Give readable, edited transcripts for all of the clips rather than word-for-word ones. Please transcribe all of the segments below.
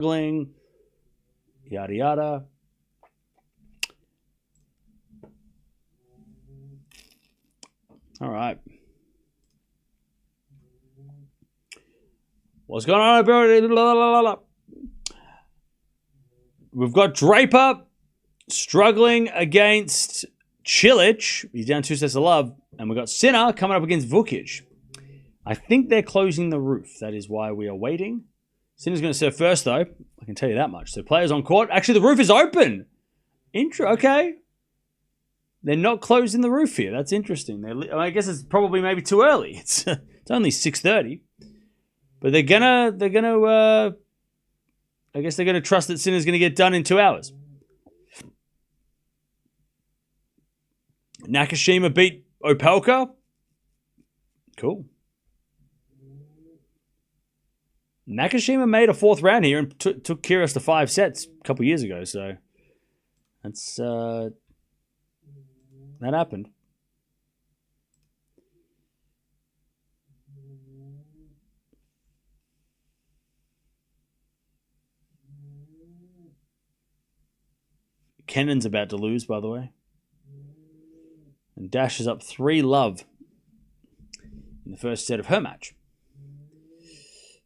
struggling. Yada, yada. All right. What's going on, everybody? We've got Draper struggling against Cilic. He's down 2 sets to love. And we've got Sinner coming up against Vukic. I think they're closing the roof. That is why we are waiting. Sinner's going to serve first, though. I can tell you that much. So players on court. Actually, the roof is open. Okay. They're not closing the roof here. That's interesting. I guess it's probably maybe too early. It's only 6:30. But they're gonna I guess they're gonna trust that Sinner's gonna get done in 2 hours. Nakashima beat Opelka. Cool. Nakashima made a 4th round here and took Kyrgios to 5 sets a couple years ago, so that's that happened. Kennan's about to lose, by the way. And Dash is up 3-love in the first set of her match.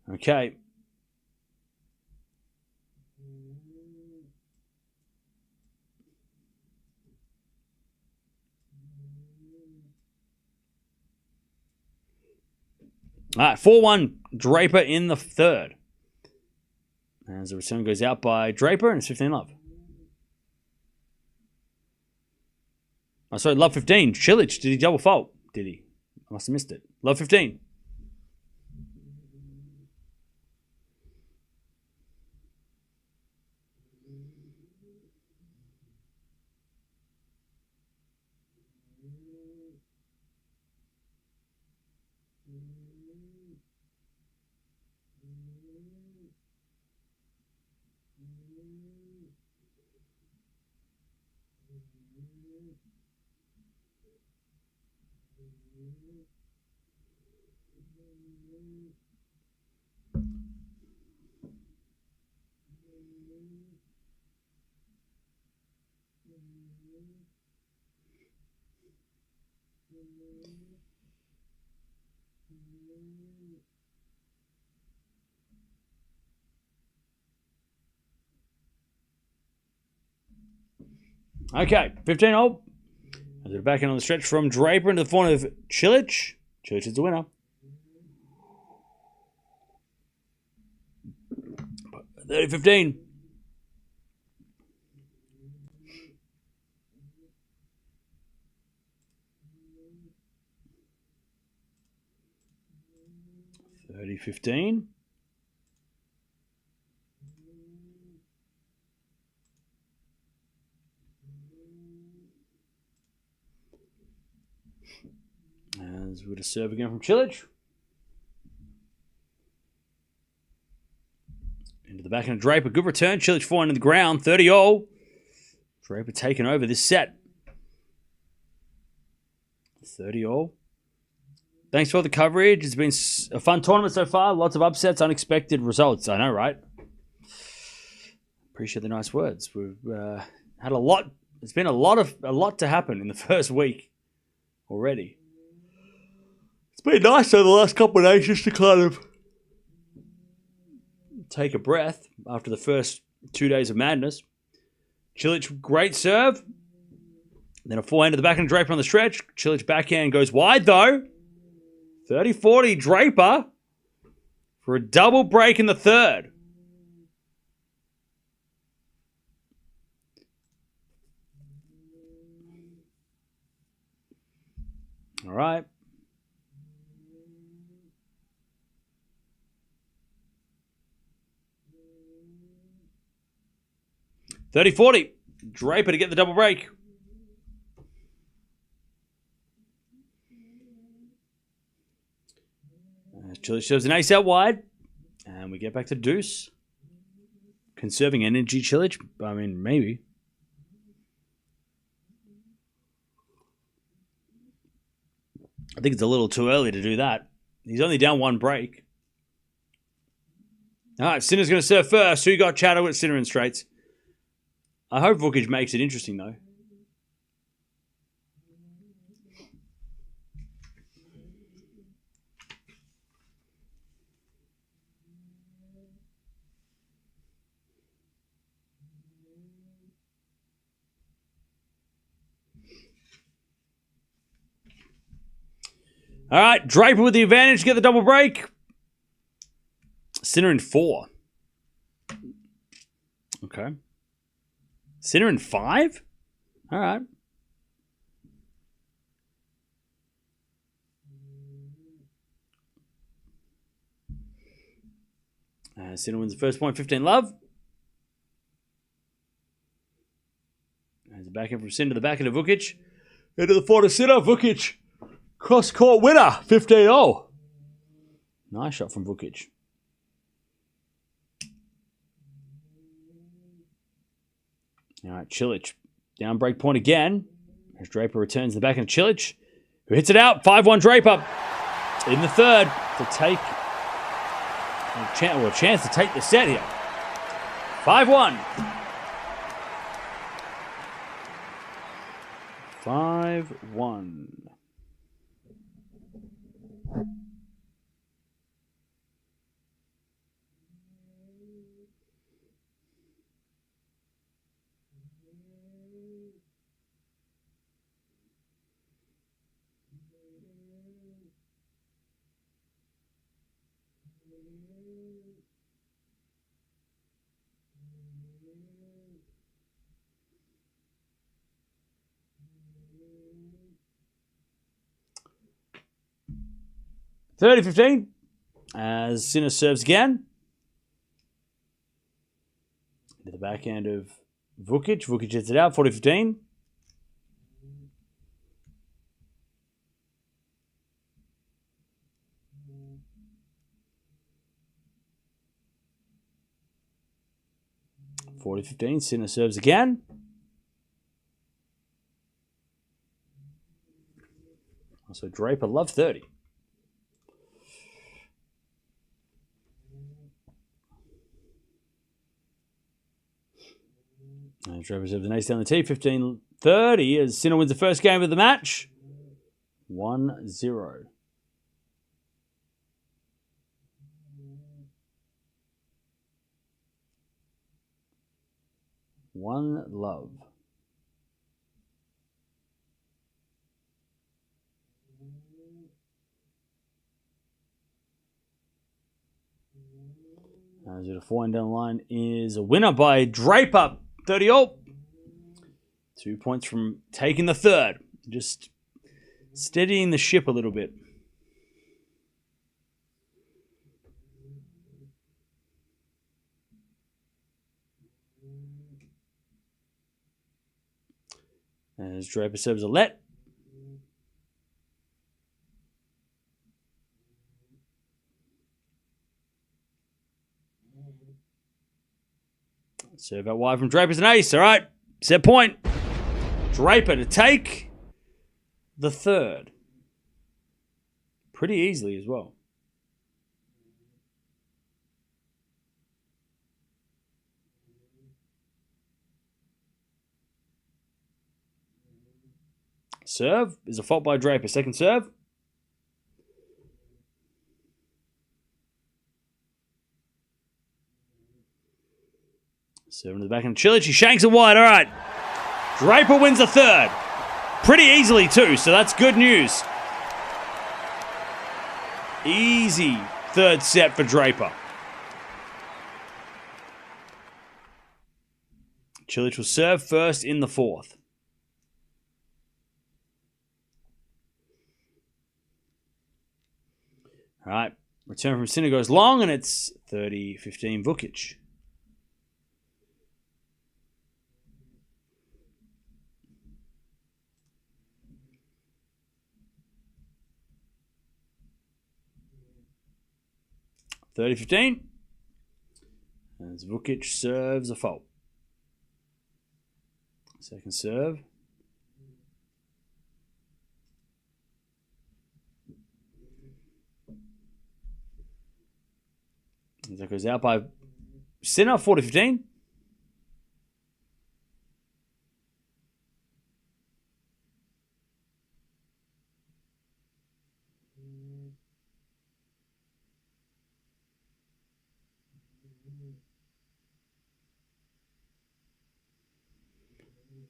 Okay. All right, 4-1 Draper in the third. As the return goes out by Draper, and it's 15-love. Oh, sorry, love 15. Cilic, did he double fault? Did he? I must have missed it. Love 15. Okay, 15-all. As we're back in on the stretch from Draper into the form of Cilic. Cilic is the winner. 30-15. $30-15. As we're to serve again from Cilic. Into the back end of Draper. Good return. Cilic 4 into the ground. 30-all. Draper taking over this set. 30-all. Thanks for the coverage. It's been a fun tournament so far. Lots of upsets, unexpected results. I know, right? Appreciate the nice words. We've had a lot. It's been a lot to happen in the first week already. It's been nice over the last couple of days just to kind of take a breath after the first 2 days of madness. Cilic, great serve. Then a forehand to the backhand Draper on the stretch. Cilic backhand goes wide though. 30-40 Draper for a double break in the third. All right. $30-40. Draper to get the double break. Cilic shows an ace out wide. And we get back to deuce. Conserving energy, Cilic. I mean, maybe. I think it's a little too early to do that. He's only down one break. All right, Sinner's going to serve first. Who you got, Chatter, with Sinner in straights? I hope Vukic makes it interesting, though. All right, Draper with the advantage to get the double break. Sinner in 4. Okay. Sinner in 5? All right. Sinner wins the first point, 15-love. There's a backhand from Sinner to the backhand of Vukic. Into the 4 to Sinner. Vukic. Cross-court winner, 15-0. Nice shot from Vukic. All right, Cilic. Down break point again. As Draper returns the backhand of Cilic, who hits it out. 5-1 Draper in the third to take a chance to take the set here. 5-1. 5-1. (30-15) as Sinner serves again. To the backhand of Vukic. Vukic hits it out, 40-15. Sinner serves again. So Draper, love 30. And Draper serves an ace down the tee, 15-30 as Sinner wins the first game of the match. 1-0. One love. As it a 4 down the line is a winner by Draper, 30-0. 2 points from taking the third. Just steadying the ship a little bit. As Draper serves a let. Serve out wide from Draper's an ace. All right. Set point. Draper to take the third. Pretty easily as well. Serve is a fault by Draper. Second serve. Serving to the back end. Cilic, he shanks it wide. All right. Draper wins the third. Pretty easily too, so that's good news. Easy third set for Draper. Cilic will serve first in the fourth. All right. Return from Sinner goes long, and it's 30-15 Vukic. (30-15) as Vukic serves a fault. Second serve. That goes out by Sinner, 40-15.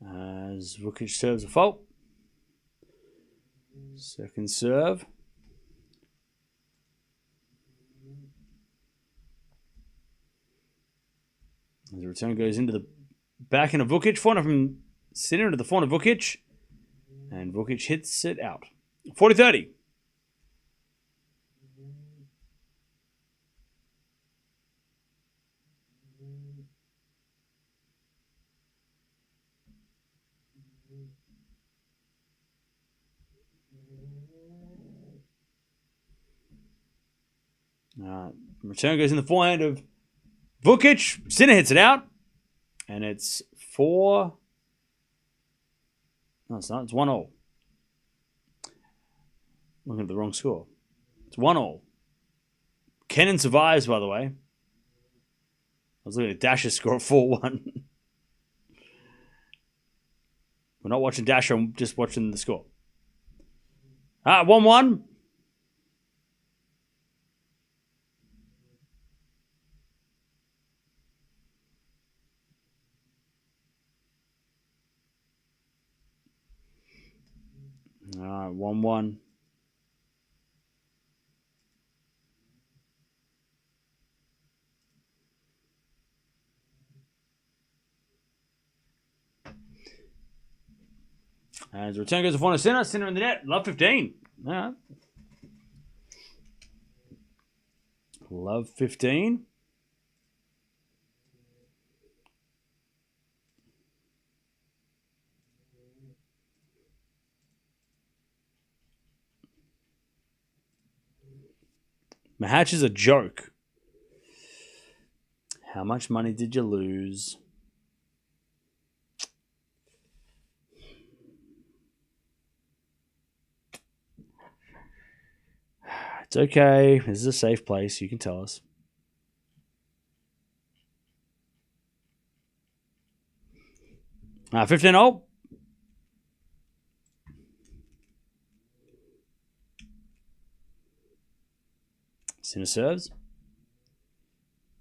As Vukic serves a fault. Second serve. As the return goes into the backhand of Vukic. Forehand from Sinner into the forehand of Vukic. And Vukic hits it out. 40-30. Return goes in the forehand of Vukic. Sinner hits it out. And it's 4. No, it's not. It's 1-all. Looking at the wrong score. It's 1-all. Kenin survives, by the way. I was looking at Dasher's score at 4-1. We're not watching Dasher, I'm just watching the score. 1-1. All right, 1-1. As the return goes to forehand of Sinner. Sinner in the net. Love 15. All right. Love 15. Mahatch is a joke. How much money did you lose? It's okay. This is a safe place. You can tell us. Ah, 15-0. Sinner serves.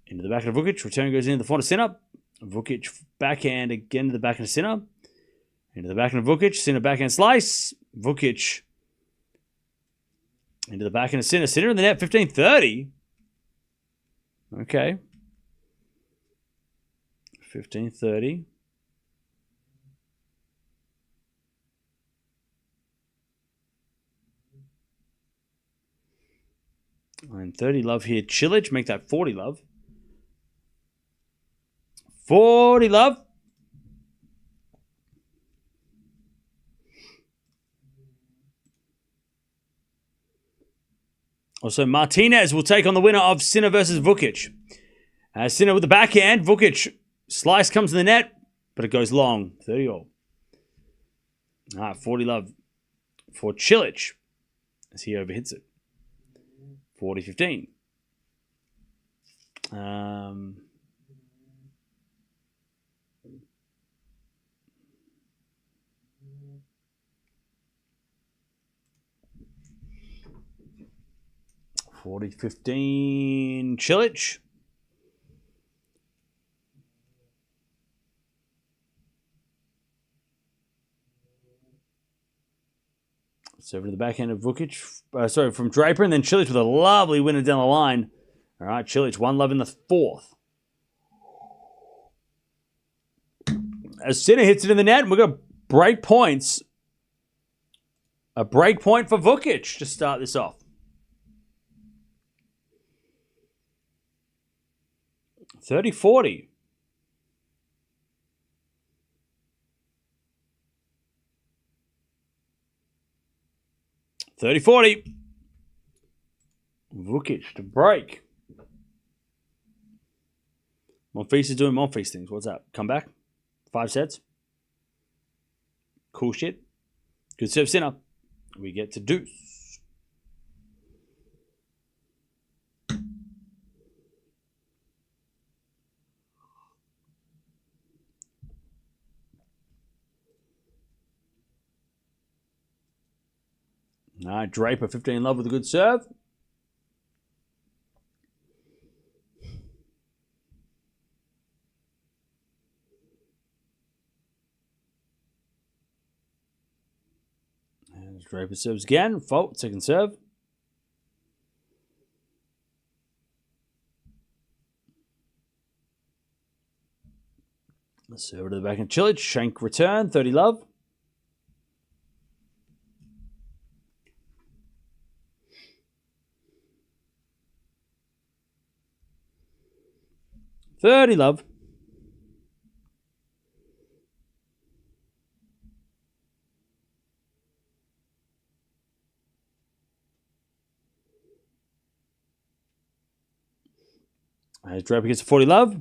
Into the back of Vukic. Return goes into the forehand of Sinner. Vukic backhand again to the backhand of Sinner. Into the backhand of Vukic. Sinner backhand slice. Vukic into the backhand of Sinner. Sinner in the net. 15-30. Okay. 15-30. And 30 love here. Cilic, make that 40 love. 40 love. Also, Martinez will take on the winner of Sinner versus Vukic. Sinner with the backhand. Vukic slice comes to the net, but it goes long. 30-all. 40 love for Cilic as he overhits it. 40-15. 40-15 Cilic. Over to the backhand of Vukic. From Draper, and then Cilic with a lovely winner down the line. All right, Cilic, 1 love in the fourth. As Sinner hits it in the net, we've got break points. A break point for Vukic to start this off. 30-40. Vukic to break. Monfils is doing Monfils things. What's that? Come back. 5 sets. Cool shit. Good serve, Sinner. We get to deuce. All right, Draper, 15 love with a good serve. And Draper serves again. Fault, second serve. Serve to the back of Cilic. Shank return, 30 love. $30 love. As Draper gets a 40 love.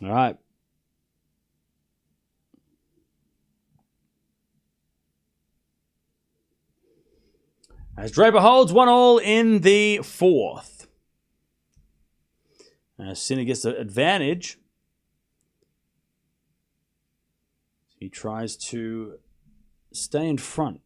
All right. As Draper holds 1-1 in the fourth. As Sinner gets the advantage. He tries to stay in front.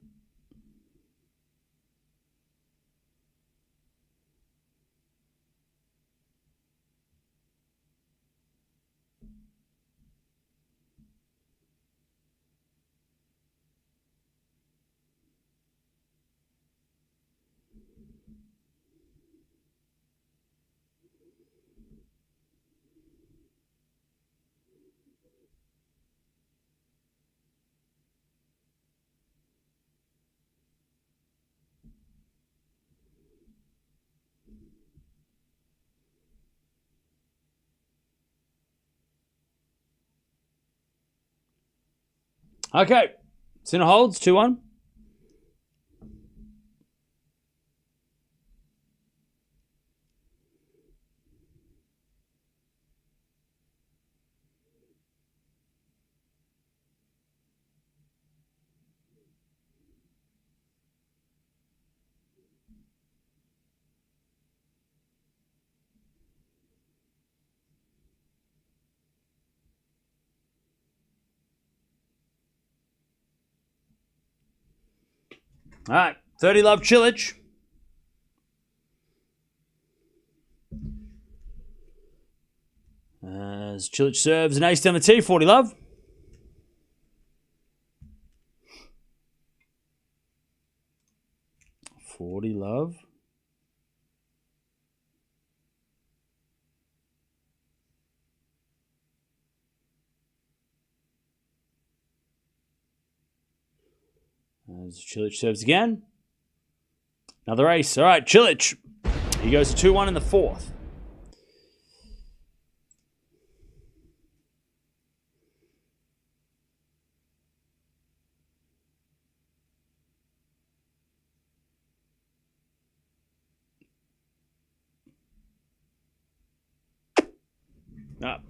Okay. Sinner holds 2-1. All right. 30 love Cilic. As Cilic serves an ace down the tee, 40 love. $40 love. As Cilic serves again. Another ace. All right, Cilic. He goes to 2-1 in the fourth. Up.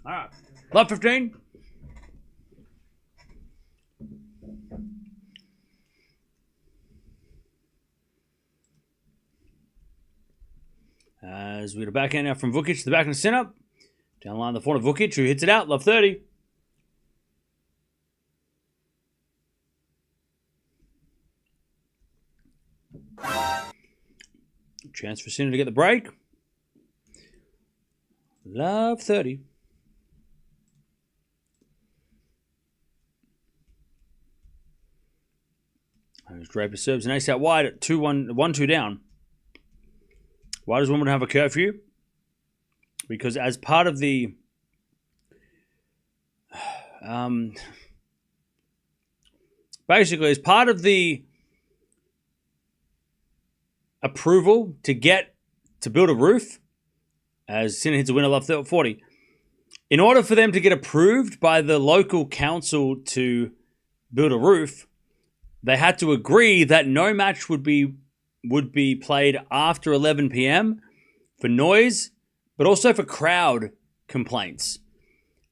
All right. Love 15. As we get a backhand now from Vukic to the back of Sinner. Down the line, the front of Vukic, who hits it out. Love 30. Chance for Sinner to get the break. Love 30. As Draper serves an ace out wide at 2-1, 1-2 down. Why does Wimbledon have a curfew? Because as part of the basically as part of the approval to build a roof, as Sinner hits a winner love 40, in order for them to get approved by the local council to build a roof, they had to agree that no match would be played after 11 p.m. for noise, but also for crowd complaints.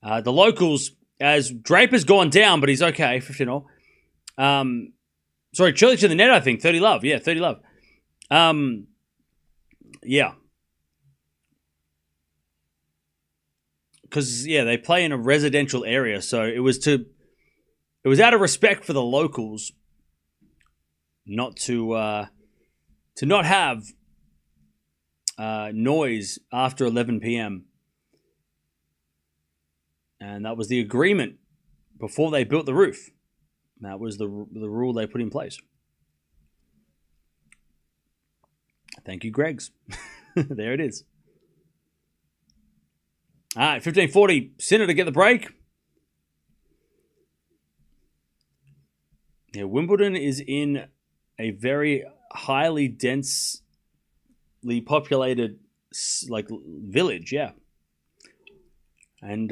The locals, as Draper's gone down, but he's okay, 15-0. Sorry, Cilic in the net, I think, 30 love. Yeah, 30 love. Yeah. Because, yeah, they play in a residential area, so it was out of respect for the locals not to not have noise after 11 p.m. And that was the agreement before they built the roof. That was the rule they put in place. Thank you, Greggs. There it is. All right, 15-40. Sinner to get the break. Yeah, Wimbledon is in a very highly densely populated village, yeah. And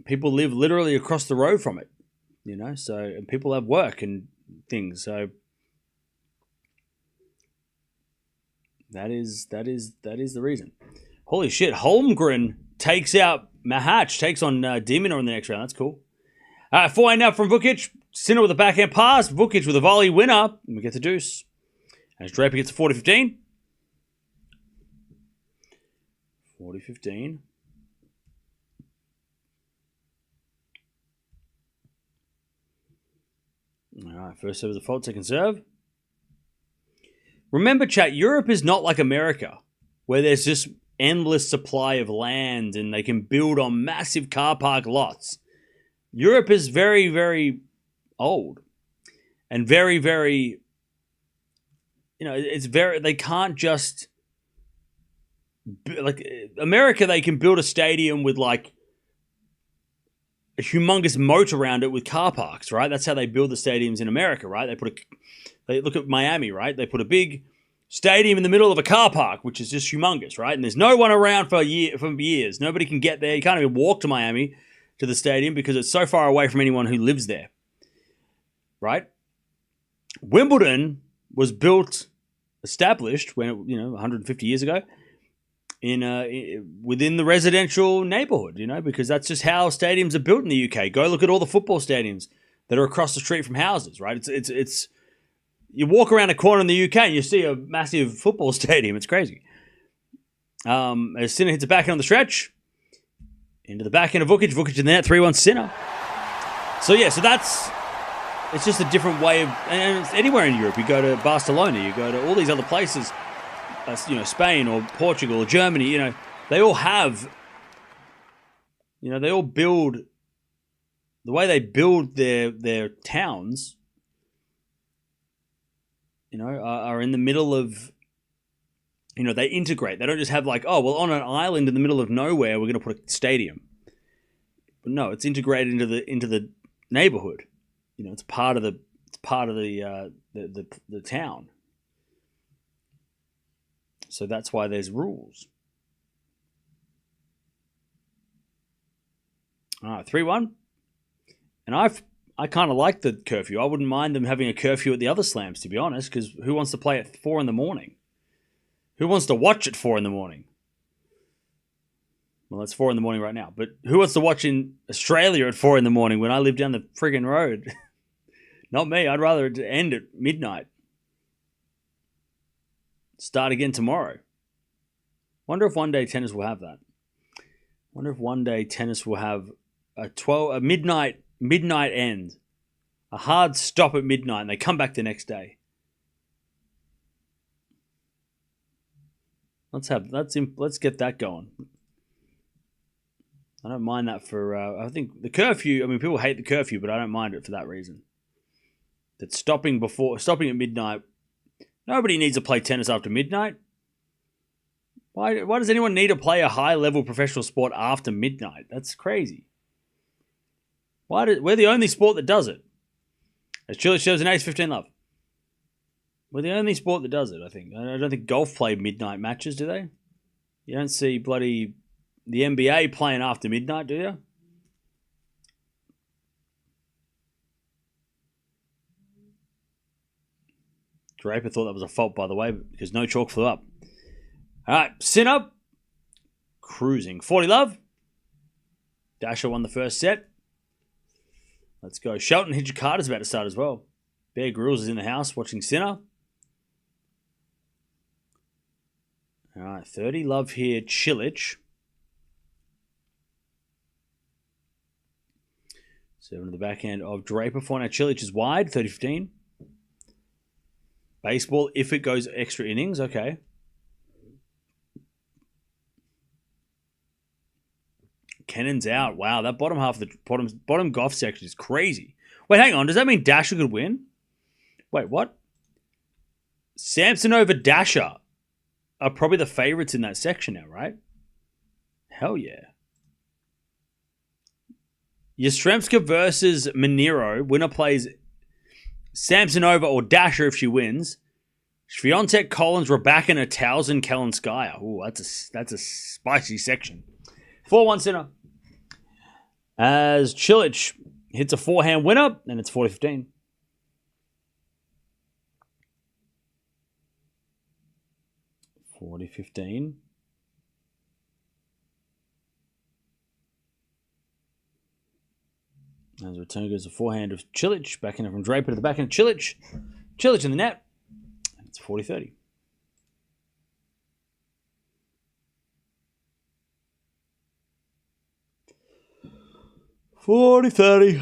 people live literally across the road from it, so, and people have work and things, so that is the reason. Holy shit, Holmgren takes out Mahatch, takes on Demino in the next round. That's cool. All right, 4-8 now from Vukic. Sinner with a backhand pass. Vukic with a volley winner. And we get the deuce. As Draper gets a 40-15. 40-15. All right, first serve is a fault, second serve. Remember, chat, Europe is not like America, where there's just endless supply of land and they can build on massive car park lots. Europe is very, very old and very, very, it's very, they can't just, like America, they can build a stadium with like a humongous moat around it with car parks, right? That's how they build the stadiums in America, right? They look at Miami, right? They put a big stadium in the middle of a car park, which is just humongous, right? And there's no one around for years. Nobody can get there. You can't even walk to Miami, to the stadium, because it's so far away from anyone who lives there, right? Wimbledon was established when 150 years ago within the residential neighborhood, because that's just how stadiums are built in the UK. Go look at all the football stadiums that are across the street from houses, right? It's you walk around a corner in the UK and you see a massive football stadium. It's crazy. As Sinner hits it back on the stretch, into the back end of Vukic. Vukic in the net, 3-1 Sinner. So yeah, it's just a different way of, and it's anywhere in Europe. You go to Barcelona, you go to all these other places, Spain or Portugal or Germany, they all have, they all build, the way they build their towns, are in the middle of, they integrate. They don't just have like, on an island in the middle of nowhere, we're going to put a stadium. But no, it's integrated into the neighborhood. It's part of the town. So that's why there's rules. All right, 3-1. And I kind of like the curfew. I wouldn't mind them having a curfew at the other slams, to be honest, because who wants to play at 4 a.m? Who wants to watch at 4 a.m? Well, it's 4 a.m. right now. But who wants to watch in Australia at 4 a.m. when I live down the friggin' road? Not me. I'd rather it end at midnight. Start again tomorrow. Wonder if one day tennis will have that. Wonder if one day tennis will have a midnight end. A hard stop at midnight and they come back the next day. Let's get that going. I don't mind that for, I think the curfew, I mean, people hate the curfew, but I don't mind it for that reason. That stopping at midnight, nobody needs to play tennis after midnight. Why does anyone need to play a high-level professional sport after midnight? That's crazy. We're the only sport that does it. As Cilic shows an ace 15 love. We're the only sport that does it, I think. I don't think golf play midnight matches, do they? You don't see bloody the NBA playing after midnight, do you? Draper thought that was a fault, by the way, because no chalk flew up. All right, Sinner. Cruising. 40 love. Dasher won the first set. Let's go. Shelton Hijikata's about to start as well. Bear Grylls is in the house watching Sinner. All right, 30 love here. Cilic. 7 to the backhand of Draper. For now, Cilic is wide. 30-15. Baseball, if it goes extra innings, okay. Kennan's out. Wow, that bottom half of the bottom golf section is crazy. Wait, hang on. Does that mean Dasher could win? Wait, what? Samson over Dasher are probably the favorites in that section now, right? Hell yeah. Yastrzemska versus Minero. Winner plays Samsonova or Dasher if she wins. Swiatek, Collins, Raducanu, Towson, Kalinskaya. Ooh, that's a spicy section. 4-1 Sinner. As Cilic hits a forehand winner, and it's 40-15. As return goes the forehand of Cilic, backhand from Draper to the backhand of Cilic. Cilic in the net. And it's 40-30. $40-30.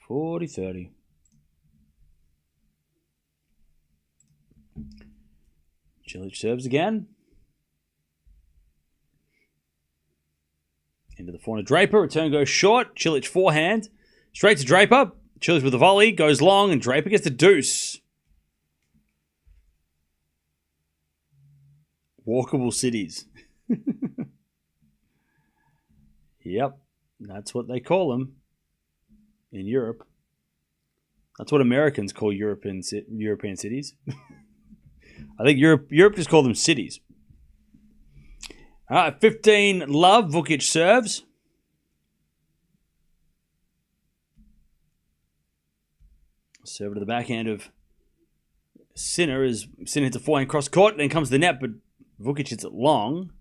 $40-30. Cilic serves again. Into the forehand. Draper. Return goes short. Cilic forehand. Straight to Draper. Cilic with a volley. Goes long. And Draper gets the deuce. Walkable cities. Yep. That's what they call them in Europe. That's what Americans call European cities. I think Europe just call them cities. All right, 15 love. Vukic serves. Serve to the backhand of Sinner as Sinner hits a forehand cross court, then comes to the net, but Vukic hits it long.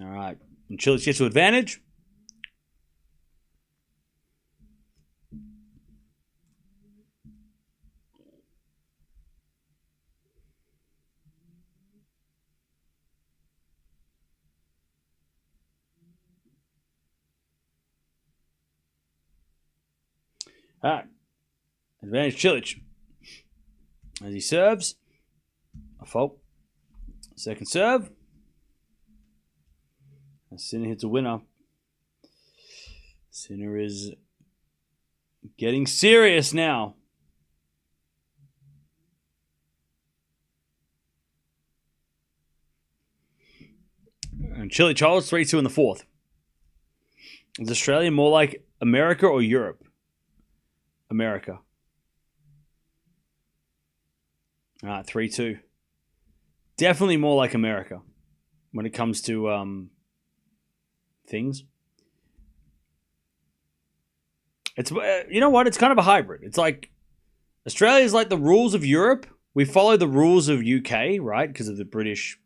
All right, and Cilic gets to advantage. All right. Advantage Cilic. As he serves. A fault. Second serve. As Sinner hits a winner. Sinner is getting serious now. And Cilic holds 3-2 in the fourth. Is Australia more like America or Europe? America. All right, 3-2. Definitely more like America when it comes to things. It's you know what? It's kind of a hybrid. It's like Australia is like the rules of Europe. We follow the rules of UK, right? Because of the British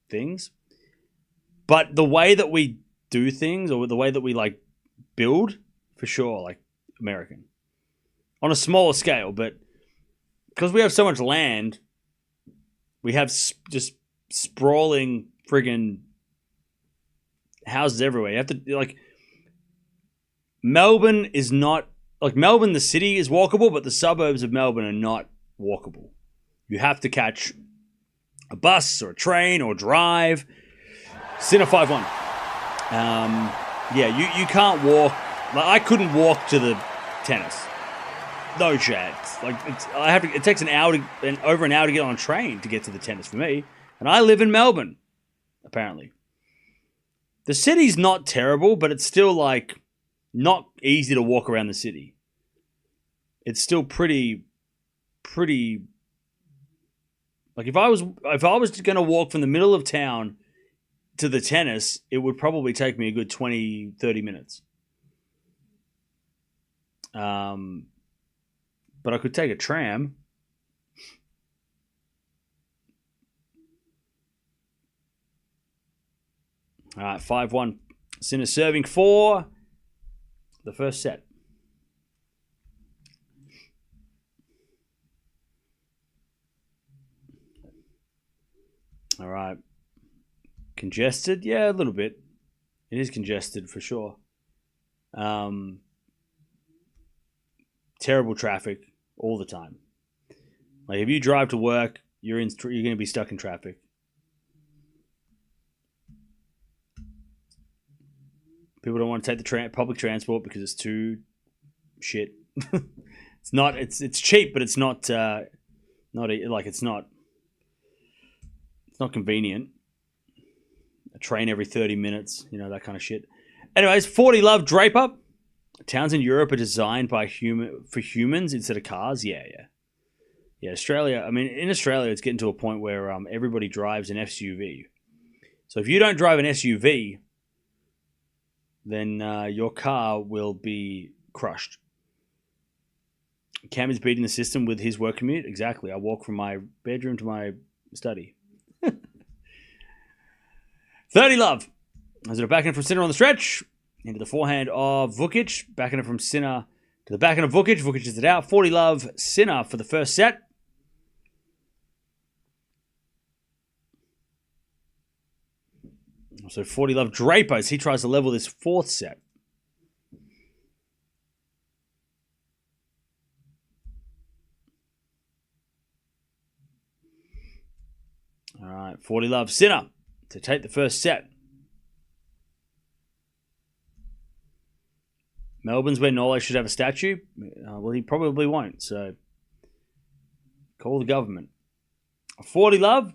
things. But the way that we do things or the way that we like build, for sure, like American. On a smaller scale, but because we have so much land, we have just sprawling friggin' houses everywhere. You have to, like, Melbourne is not... Like, Melbourne, the city is walkable, but the suburbs of Melbourne are not walkable. You have to catch a bus or a train or drive. Sinner 5-1. You can't walk. Like, I couldn't walk to the tennis. No chance. Like, it takes over an hour to get on a train to get to the tennis for me. And I live in Melbourne, apparently. The city's not terrible, but it's still, like, not easy to walk around the city. It's still pretty. Like, if I was going to walk from the middle of town to the tennis, it would probably take me a good 20, 30 minutes. But I could take a tram. All right, 5-1. Sinner serving for the first set. All right. Congested? Yeah, a little bit. It is congested for sure. Terrible traffic all the time. Like, if you drive to work, you're going to be stuck in traffic. People don't want to take the public transport because it's too shit. It's not. It's cheap, but it's not. It's not convenient. A train every 30 minutes, that kind of shit. Anyways, 40 love Draper. Towns in Europe are designed for humans instead of cars. Yeah. Australia. I mean, in Australia, it's getting to a point where everybody drives an SUV. So if you don't drive an SUV, then your car will be crushed. Cam is beating the system with his work commute. Exactly. I walk from my bedroom to my study. 30 love. As it backhand from Sinner on the stretch. Into the forehand of Vukic. Backhand from Sinner to the backhand of Vukic. Vukic is it out. 40 love Sinner for the first set. So 40 love Draper as he tries to level this fourth set. All right, 40 love Sinner to take the first set. Melbourne's where Norway should have a statue. Well, he probably won't, so call the government. 40 love.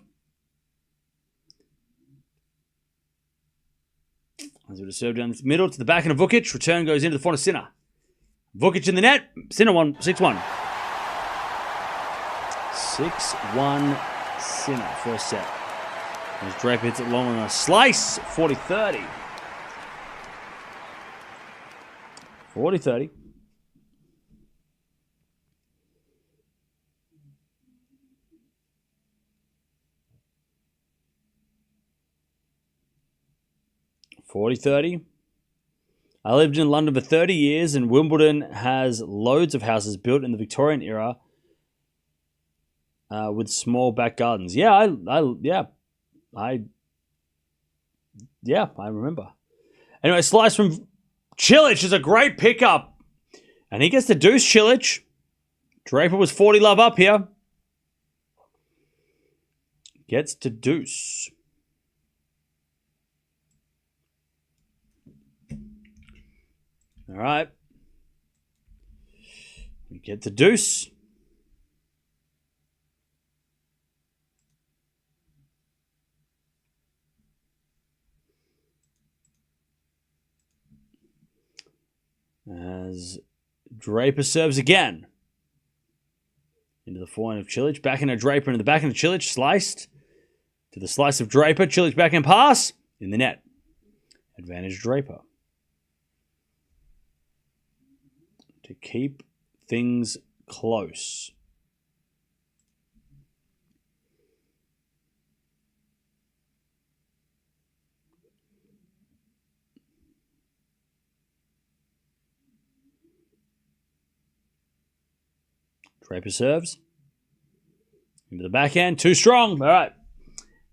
As we serve down the middle to the backhand of Vukic. Return goes into the front of Sinner. Vukic in the net. Sinner won 6-1. 6-1 Sinner, first set. As Draper hits it long on a slice. 40-30. 40-30. I lived in London for 30 years, and Wimbledon has loads of houses built in the Victorian era with small back gardens. Yeah, I remember. Anyway, slice from Cilic is a great pickup, and he gets the deuce. Cilic. Draper was 40 love up here. Gets to deuce. All right. We get the deuce. As Draper serves again. Into the forehand of Cilic. Backhand of Draper into the backhand of Cilic. Sliced. To the slice of Draper. Cilic backhand pass. In the net. Advantage Draper. To keep things close. Draper serves. Into the backhand. Too strong. All right.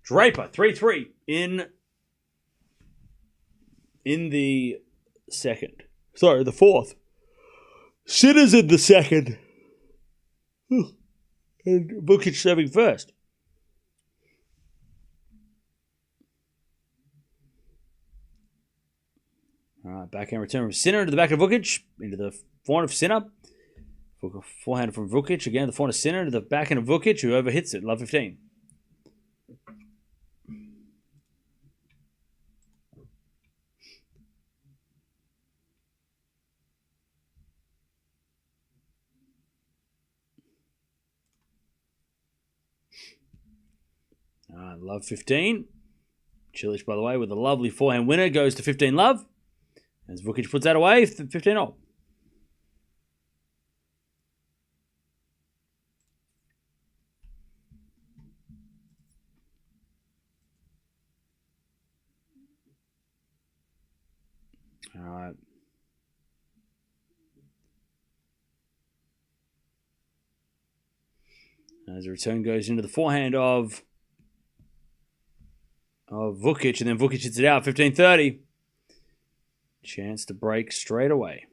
Draper, 3-3 in the second. Sorry, the fourth. Sinner's in the second. And Vukic serving first. All right, backhand return from Sinner into the back of Vukic. Into the forehand of Sinner. Forehand from Vukic. Again, the forehand of Sinner into the backhand of Vukic, who overhits it. Love 15. All right, love 15. Cilic, by the way, with a lovely forehand winner, goes to 15 love. As Vukic puts that away, 15 all. All right. As the return goes into the forehand of Vukic, and then Vukic hits it out, 15-30. Chance to break straight away.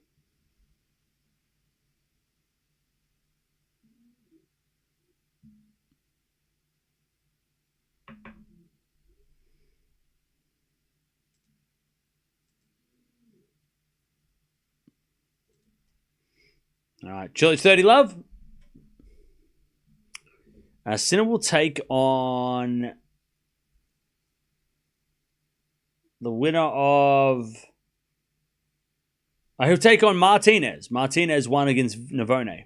All right, Cilic 30 love. Sinner will take on the winner of... he'll take on Martinez. Martinez won against Navone.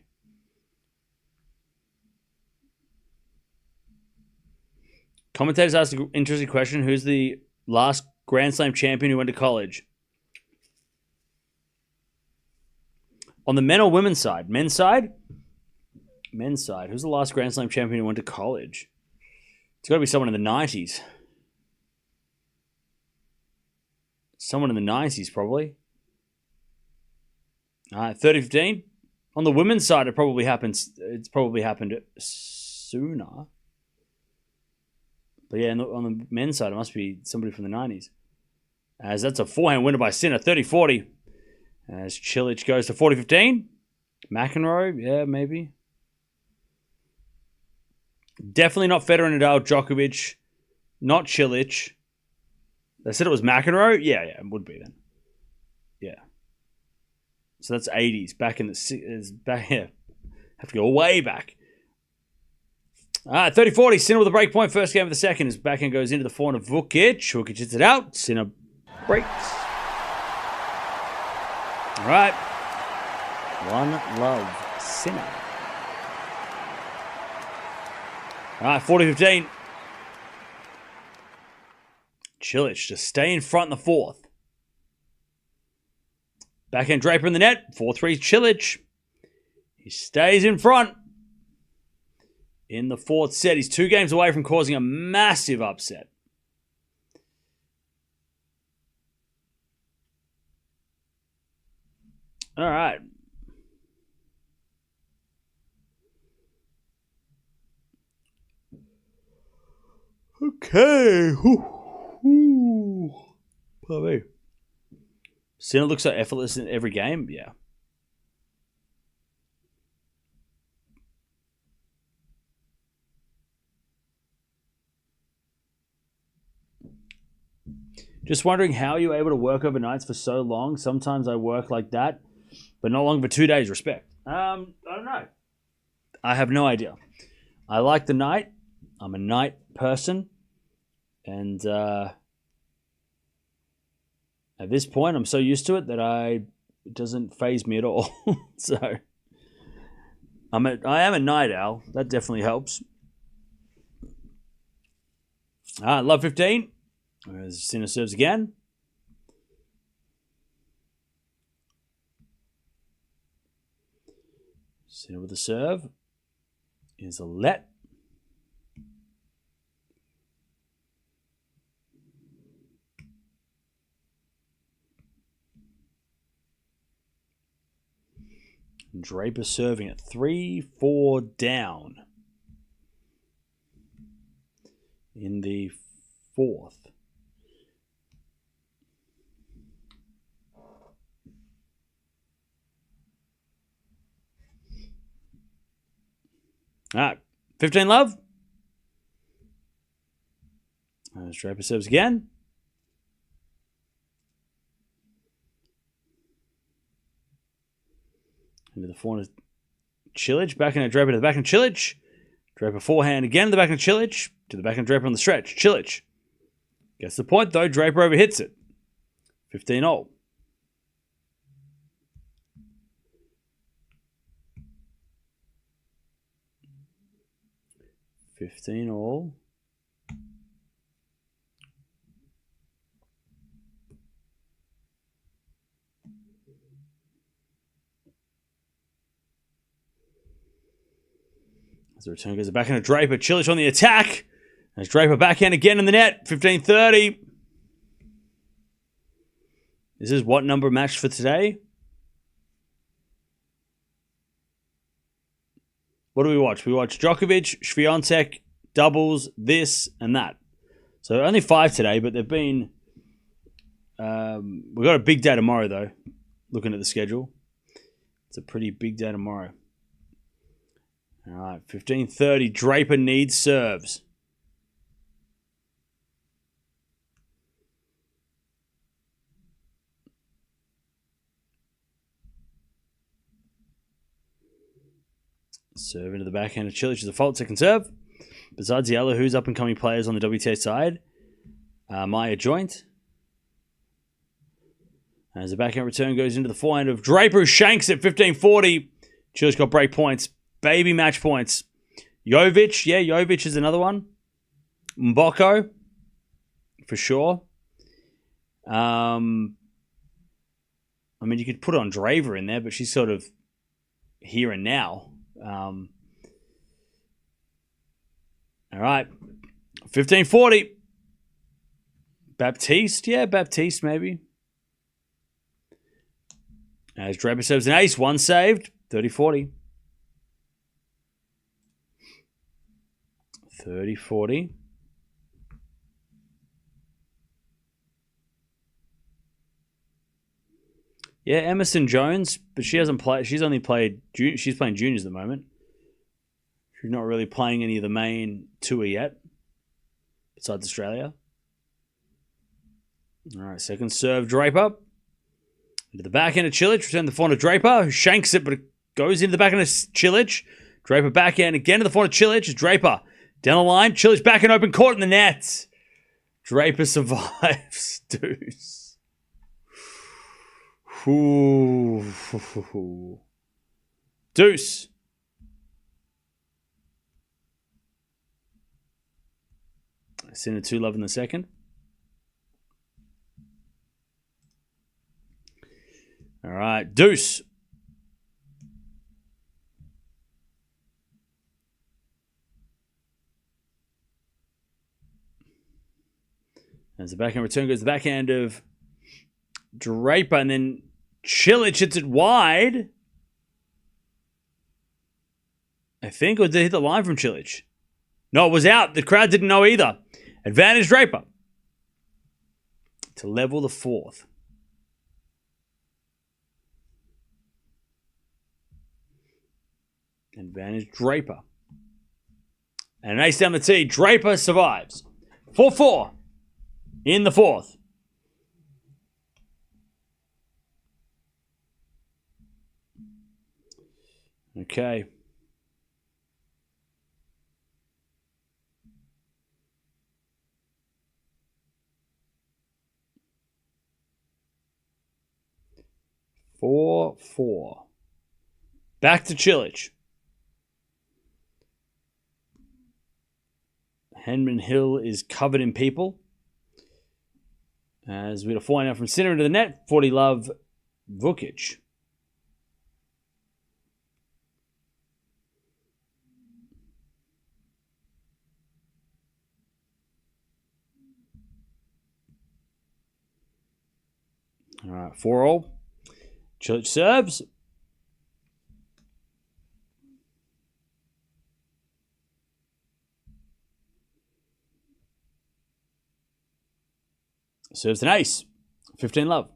Commentators asked an interesting question. Who's the last Grand Slam champion who went to college? On the men or women's side? Men's side? Men's side. Who's the last Grand Slam champion who went to college? It's got to be someone in the 90s. Someone in the 90s, probably. All right, 30-15. On the women's side, it's probably happened sooner. But yeah, on the men's side, it must be somebody from the 90s. As that's a forehand winner by Sinner, 30-40. As Cilic goes to 40-15. McEnroe, yeah, maybe. Definitely not Federer, Nadal, Djokovic. Not Cilic. They said it was McEnroe? Yeah, it would be then. Yeah. So that's 80s. Back in the... back here. Have to go way back. All right, 30-40. Sinner with a break point. First game of the second. His backhand goes into the forehand of Vukic. Vukic hits it out. Sinner breaks. All right. 1 love. Sinner. All right, 40-15. Cilic to stay in front in the fourth. Backhand Draper in the net. 4-3 Cilic. He stays in front. In the fourth set, he's 2 games away from causing a massive upset. All right. Okay. Probably. Sinner looks so effortless in every game. Yeah. Just wondering how you're able to work overnights for so long. Sometimes I work like that, but not long for 2 days. Respect. I don't know. I have no idea. I like the night. I'm a night person. And at this point, I'm so used to it that it doesn't faze me at all. So I am a night owl. That definitely helps. All right, love 15. As Sinner serves again. Sinner with the serve. Is a let. Draper serving at 3-4 down in the fourth. All right. 15 love. As Draper serves again. Into the forehand of Cilic. Backhand of Draper to the backhand of Cilic. Draper forehand again to the backhand of Cilic. To the backhand of Draper on the stretch. Cilic. Gets the point though. Draper overhits it. 15-all. 15-all. As the return goes back into Draper. Cilic on the attack. As Draper backhand again in the net. 15-30. This is what number match for today? What do we watch? We watch Djokovic, Swiatek, doubles, this, and that. So only 5 today, but they've been... we've got a big day tomorrow, though, looking at the schedule. It's a pretty big day tomorrow. All right, 15-30. Draper needs serves. Serve into the backhand of Cilic is a fault. Second serve. Besides the other who's up-and-coming players on the WTA side, Maya Joint. As the backhand return goes into the forehand of Draper, who shanks at 15-40. Cilic got break points. Baby match points. Jovic. Yeah, Jovic is another one. Mboko. For sure. I mean, you could put on Draper in there, but she's sort of here and now. All right. 15-40. Baptiste. Yeah, Baptiste maybe. As Draper serves an ace. One saved. 30-40. 30-40. Yeah, Emerson Jones, but she hasn't played. She's only played. She's playing juniors at the moment. She's not really playing any of the main tour yet, besides Australia. All right, second serve, Draper. Into the backhand of Cilic. Return the forehand of Draper, who shanks it, but it goes into the backhand of Cilic. Draper backhand again to the forehand of Cilic. Draper down the line. Cilic back in open court in the net. Draper survives. Deuce. Ooh. Deuce. Sinner 2-love in the second. All right, deuce. As the backhand return goes to the backhand of Draper, and then Cilic hits it wide. I think, or did it hit the line from Cilic? No, it was out. The crowd didn't know either. Advantage Draper to level the fourth. Advantage Draper. And an ace down the tee. Draper survives. 4-4 in the fourth. Okay. Four. Back to Cilic. Henman Hill is covered in people. As we had a forehand out from Sinner into the net. 40-love Vukic. All right, 4-all. Cilic serves. Serves an ace. 15-love.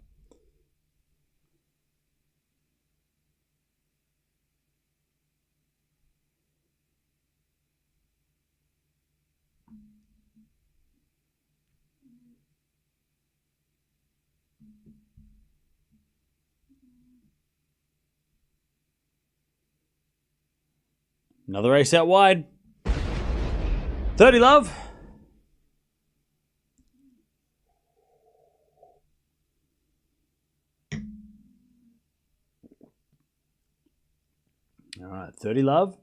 Another ace out wide. 30 love. All right, 30 love.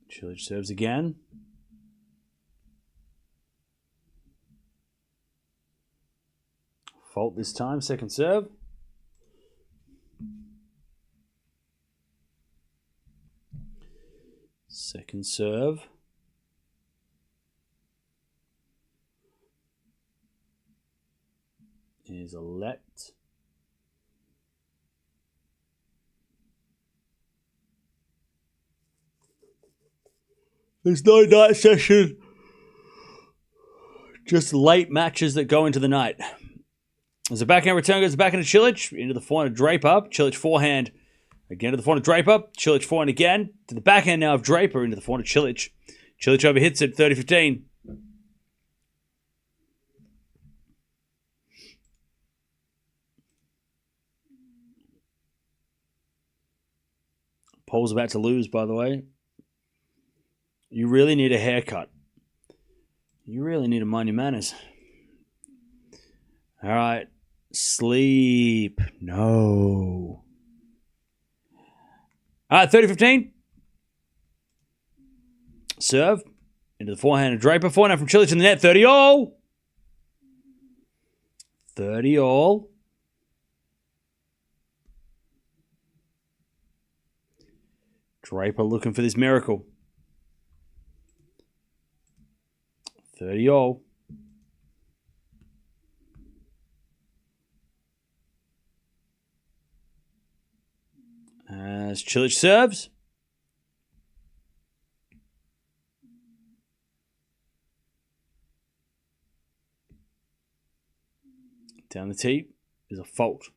Cilic serves again. Fault this time, second serve. Second serve. Is a let. There's no night session. Just late matches that go into the night. As a backhand return goes backhand to Cilic. Into the forehand of Draper. Cilic forehand. Again to the forehand of Draper. Cilic forehand again. To the backhand now of Draper. Into the forehand of Cilic. Cilic overhits it 30-15. Paul's about to lose, by the way. You really need a haircut. You really need to mind your manners. All right. Sleep. No. All right, 30-15. Serve. Into the forehand of Draper. Forehand from Cilic in the net. 30-all. 30-all. Draper looking for this miracle. 30-all. As Cilic serves. Down the tee is a fault.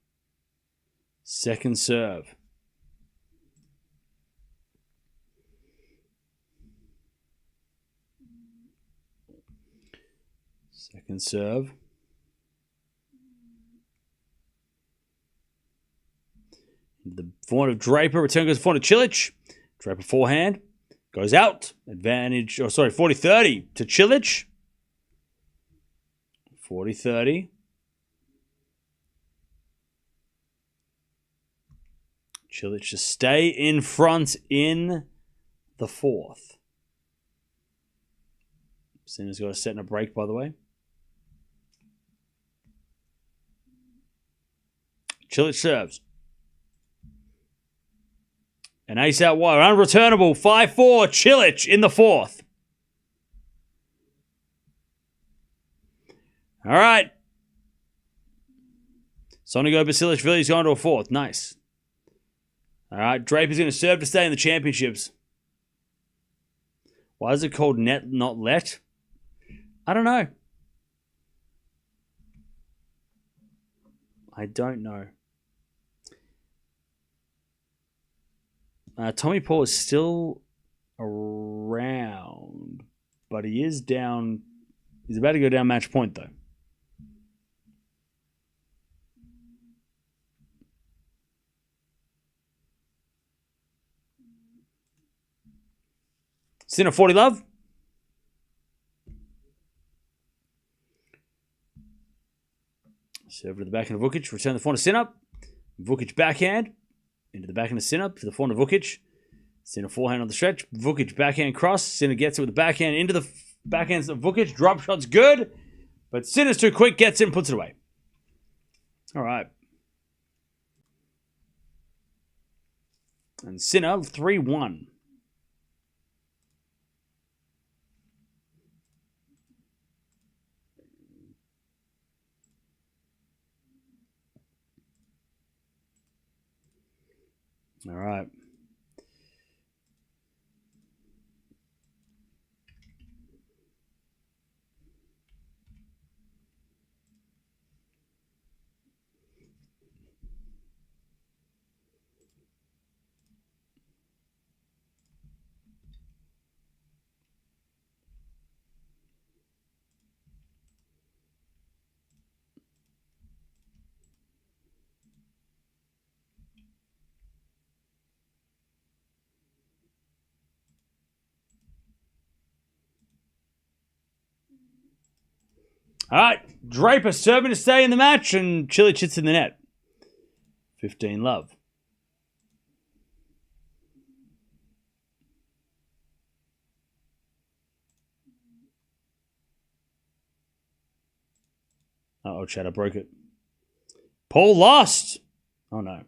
Second serve. Second serve. The forehand of Draper. Return goes forehand of Cilic. Draper forehand. Goes out. Advantage. 40-30 to Cilic. 40-30. Cilic to stay in front in the fourth. Sinner's got a set and a break, by the way. Cilic serves. An ace out wide. Unreturnable. 5-4. Cilic in the fourth. All right. Sonigo Basilashvili's gone to a fourth. Nice. All right. Draper's going to serve to stay in the championships. Why is it called net, not let? I don't know. I don't know. Tommy Paul is still around, but he is down. He's about to go down match point, though. Sinner 40 love. Serve to the backhand of Vukic. Return the forehand to Sinner. Vukic backhand. Into the backhand of Sinner. To the forehand of Vukic. Sinner forehand on the stretch. Vukic backhand cross. Sinner gets it with the backhand into the backhand of Vukic. Drop shot's good. But Sinner's too quick. Gets it and puts it away. All right. And Sinner 3-1. All right. All right. Draper serving to stay in the match, and Cilic hits in the net. 15-love. Uh-oh, Chad, I broke it. Paul lost. Oh, no.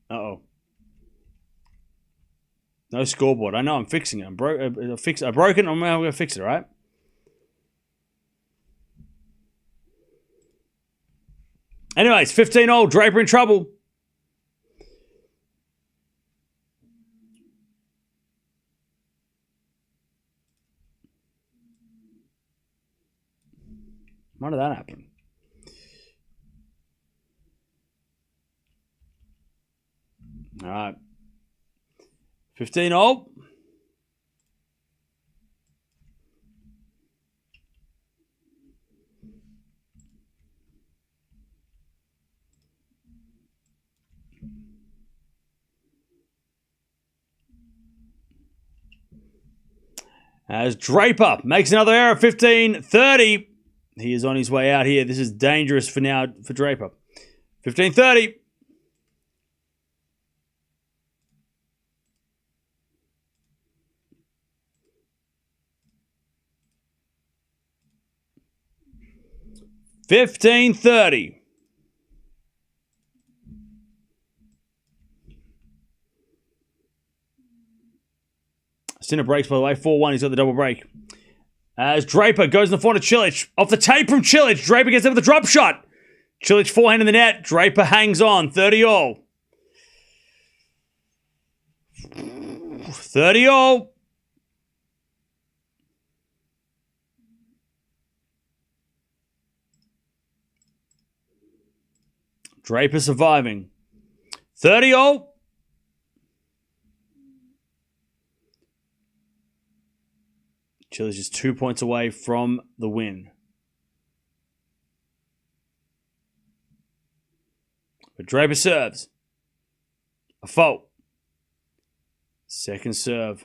Uh-oh. No scoreboard. I know I'm fixing it. I broke it. I'm going to fix it, all right? Anyways, 15-all. Draper in trouble. Why did that happen? All right. 15-all. As Draper makes another error, 15-30. He is on his way out here. This is dangerous for now for Draper. 15-30. Sinner breaks, by the way. 4-1. He's got the double break. As Draper goes in the forehand of Cilic. Off the tape from Cilic. Draper gets there with a drop shot. Cilic forehand in the net. Draper hangs on. 30-all. 30-all. Draper surviving. 30-all. Cilic is 2 points away from the win. But Draper serves. A fault. Second serve.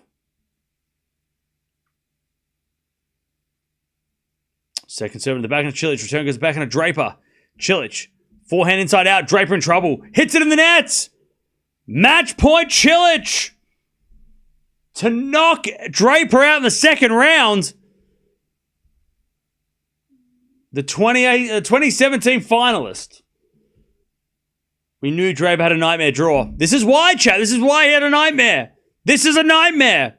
Second serve in the back of Cilic. Return goes back into Draper. Cilic. Forehand inside out. Draper in trouble. Hits it in the nets. Match point Cilic. To knock Draper out in the second round. The 2017 finalist. We knew Draper had a nightmare draw. This is why, chat. This is why he had a nightmare. This is a nightmare.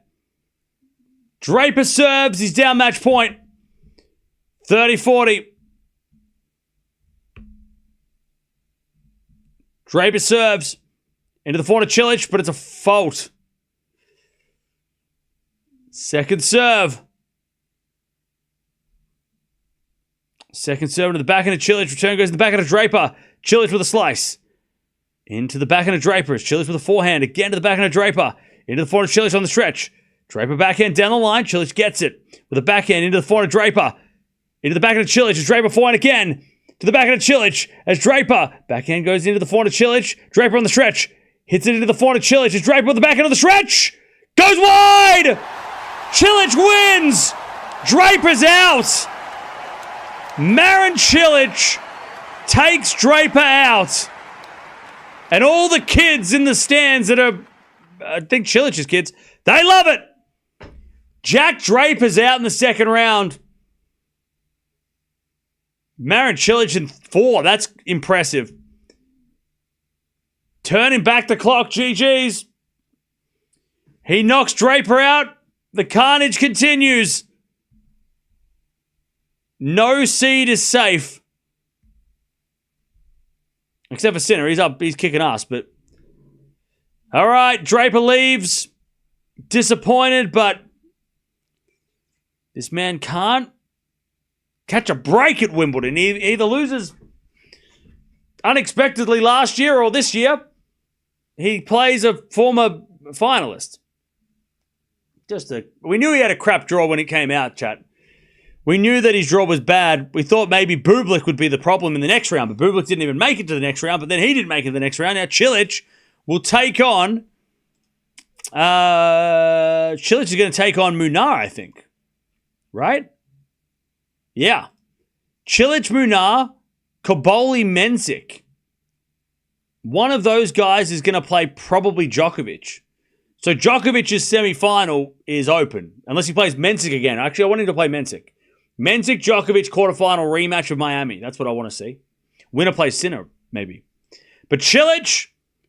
Draper serves. He's down match point. 30-40. Draper serves. Into the forehand of Cilic, but it's a fault. Second serve. Second serve into the backhand of Cilic. Return goes to the backhand of Draper. Cilic with a slice. Into the backhand of Draper. Cilic with a forehand. Again to the backhand of Draper. Into the forehand of Cilic on the stretch. Draper backhand down the line. Cilic gets it. With a backhand into the forehand of Draper. Into the backhand of Cilic. As Draper forehand again. To the backhand of Cilic. As Draper. Backhand goes into the forehand of Cilic. Draper on the stretch. Hits it into the forehand of Cilic. As Draper with the backhand of the stretch. Goes wide! Cilic wins! Draper's out! Marin Cilic takes Draper out. And all the kids in the stands that are, I think Cilic's kids, they love it! Jack Draper's out in the second round. Marin Cilic in 4. That's impressive. Turning back the clock, GG's. He knocks Draper out. The carnage continues. No seed is safe. Except for Sinner. He's up. He's kicking ass, but... All right, Draper leaves. Disappointed, but... This man can't catch a break at Wimbledon. He either loses unexpectedly last year or this year. he plays a former finalist. We knew he had a crap draw when it came out, chat. We knew that his draw was bad. We thought maybe Bublik would be the problem in the next round, but Bublik didn't even make it to the next round, but then he didn't make it to the next round. Now Cilic will take on... Cilic is going to take on Munar, I think. Right? Yeah. Cilic, Munar, Koboli, Mensik. One of those guys is going to play probably Djokovic. So Djokovic's semi-final is open, unless he plays Mensik again. Actually, I want him to play Mensik. Mensik, Djokovic, quarterfinal rematch of Miami. That's what I want to see. Winner plays Sinner, maybe. But Cilic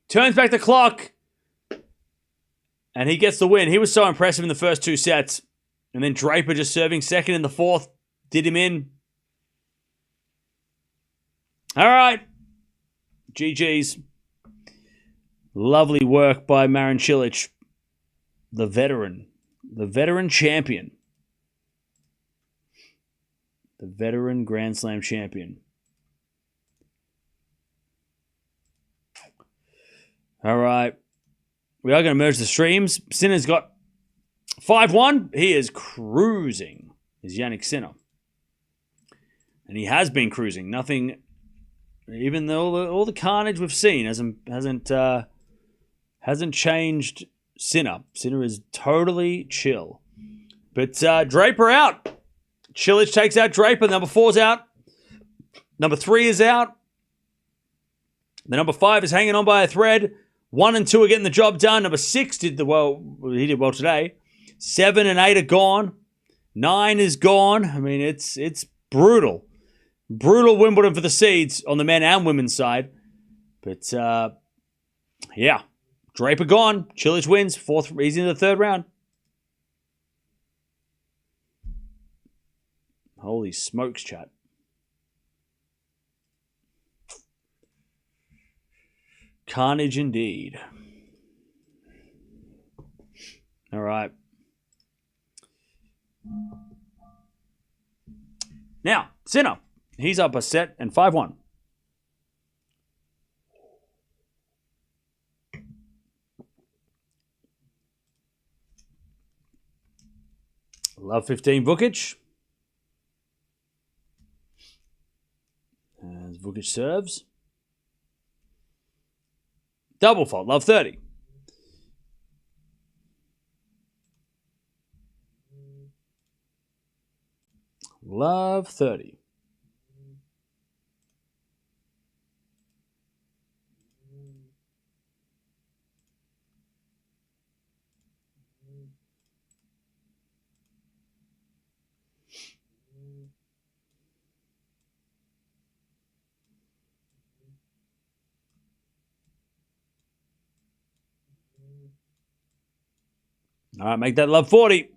turns back the clock, and he gets the win. He was so impressive in the first 2 sets. And then Draper just serving second in the fourth. Did him in. All right. GG's. Lovely work by Marin Cilic. The veteran. The veteran champion. The veteran Grand Slam champion. All right. We are going to merge the streams. Sinner's got 5-1. He is cruising. Is Jannik Sinner. And he has been cruising. Nothing, even though all the carnage we've seen hasn't changed Sinner. Sinner is totally chill. But Draper out. Cilic takes out Draper. Number 4's out. Number 3 is out. The number 5 is hanging on by a thread. 1 and 2 are getting the job done. Number 6 did well. He did well today. 7 and 8 are gone. 9 is gone. I mean, it's brutal. Brutal Wimbledon for the seeds on the men and women's side. But, yeah. Draper gone. Cilic wins. He's in the 3rd round. Holy smokes, chat. Carnage indeed. All right. Now, Sinner. He's up a set and 5-1. Love 15 Vukic. As Vukic serves. Double fault. Love 30. Love 30. All right, make that love 40.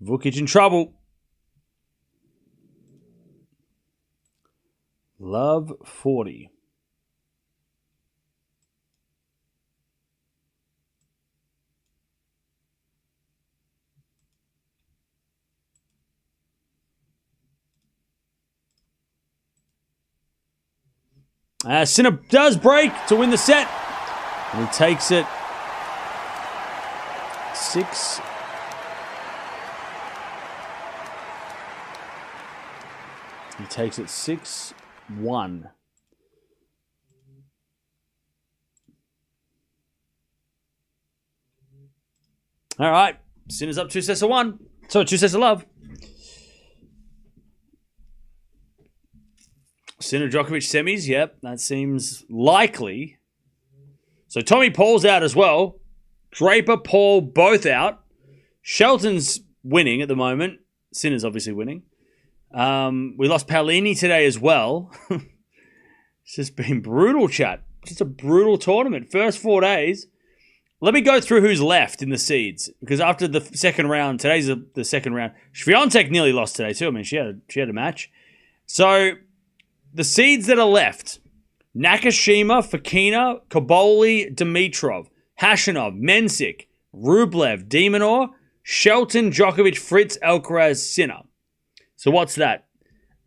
Vukic in trouble. Love 40. Sinner does break to win the set. And he takes it 6. He takes it 6-1. All right. Sinner's up 2 sets of 1. So 2 sets of love. Sinner Djokovic semis. Yep, that seems likely. So Tommy Paul's out as well. Draper, Paul, both out. Shelton's winning at the moment. Sinner's obviously winning. We lost Paolini today as well. It's just been brutal, chat. Just a brutal tournament. First 4 days. Let me go through who's left in the seeds. Because after the second round, today's the second round. Swiatek nearly lost today too. I mean, she had a match. So, the seeds that are left. Nakashima, Fokina, Koboli, Dimitrov, Hashanov, Mensik, Rublev, Demonor, Shelton, Djokovic, Fritz, Alcaraz, Sinner. So what's that?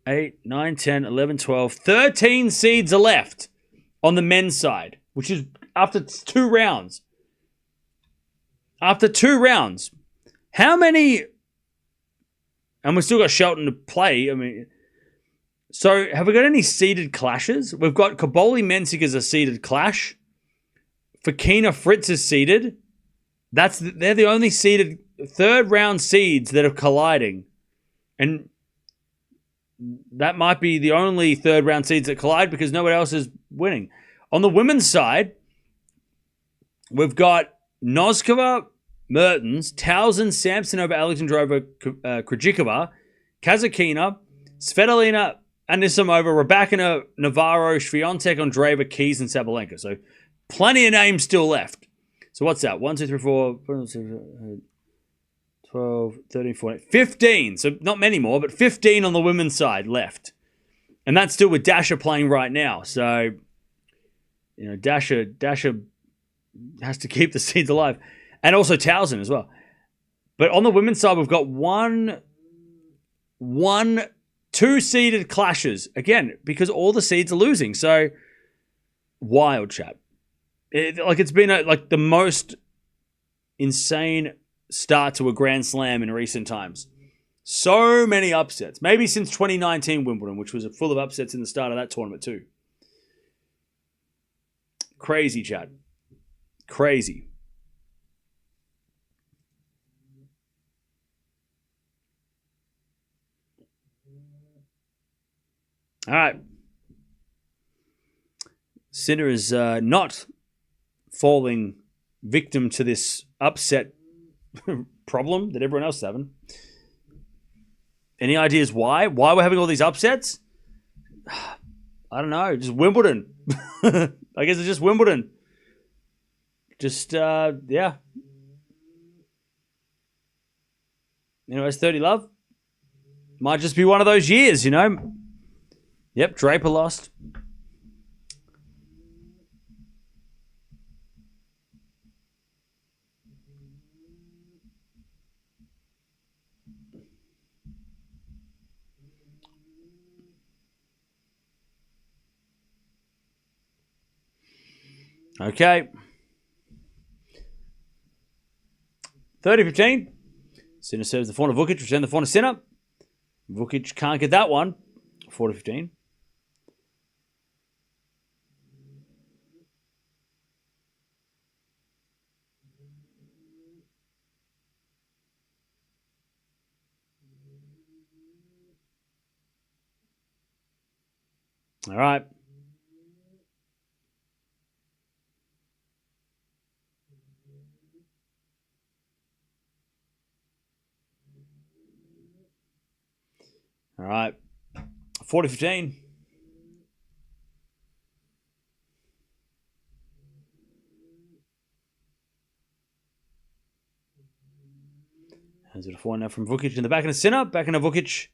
8, 9, 10, 11, 12. 13 seeds are left on the men's side, which is after 2 rounds. After 2 rounds. How many... And we've still got Shelton to play. I mean... So, have we got any seeded clashes? We've got Kaboli Mensik as a seeded clash. Fakina Fritz is seeded. They're the only seeded 3rd round seeds that are colliding. And that might be the only 3rd round seeds that collide because nobody else is winning. On the women's side, we've got Noskova, Mertens, Towson, Samsonova, Alexandrova, Krejcikova, Kazakina, Svitolina, Anisimova, Raducanu, Navarro, Swiatek, Andreeva, Keys, and Sabalenka. So plenty of names still left. So what's that? 1, 2, 3, 4, 12, 13, 14, 15. So not many more, but 15 on the women's side left. And that's still with Dasha playing right now. So, you know, Dasha has to keep the seeds alive. And also Towson as well. But on the women's side, we've got 2 seeded clashes. Again, because all the seeds are losing. So, wild, chat. It's been the most insane start to a Grand Slam in recent times. So many upsets. Maybe since 2019 Wimbledon, which was full of upsets in the start of that tournament too. Crazy, chat. Crazy. All right. Sinner is not falling victim to this upset problem that everyone else is having. Any ideas why? Why we're having all these upsets? I don't know. Just Wimbledon. I guess it's just Wimbledon. Just, yeah. Anyways, 30 love. Might just be one of those years, you know. Yep, Draper lost. Okay. 30-15. Sinner serves the forehand of Vukic. Return the forehand of Sinner. Vukic can't get that one. 4-15. All right. All right. 40-15. Hands it a forehand now from Vukic in the back of the Sinner. Back into Vukic.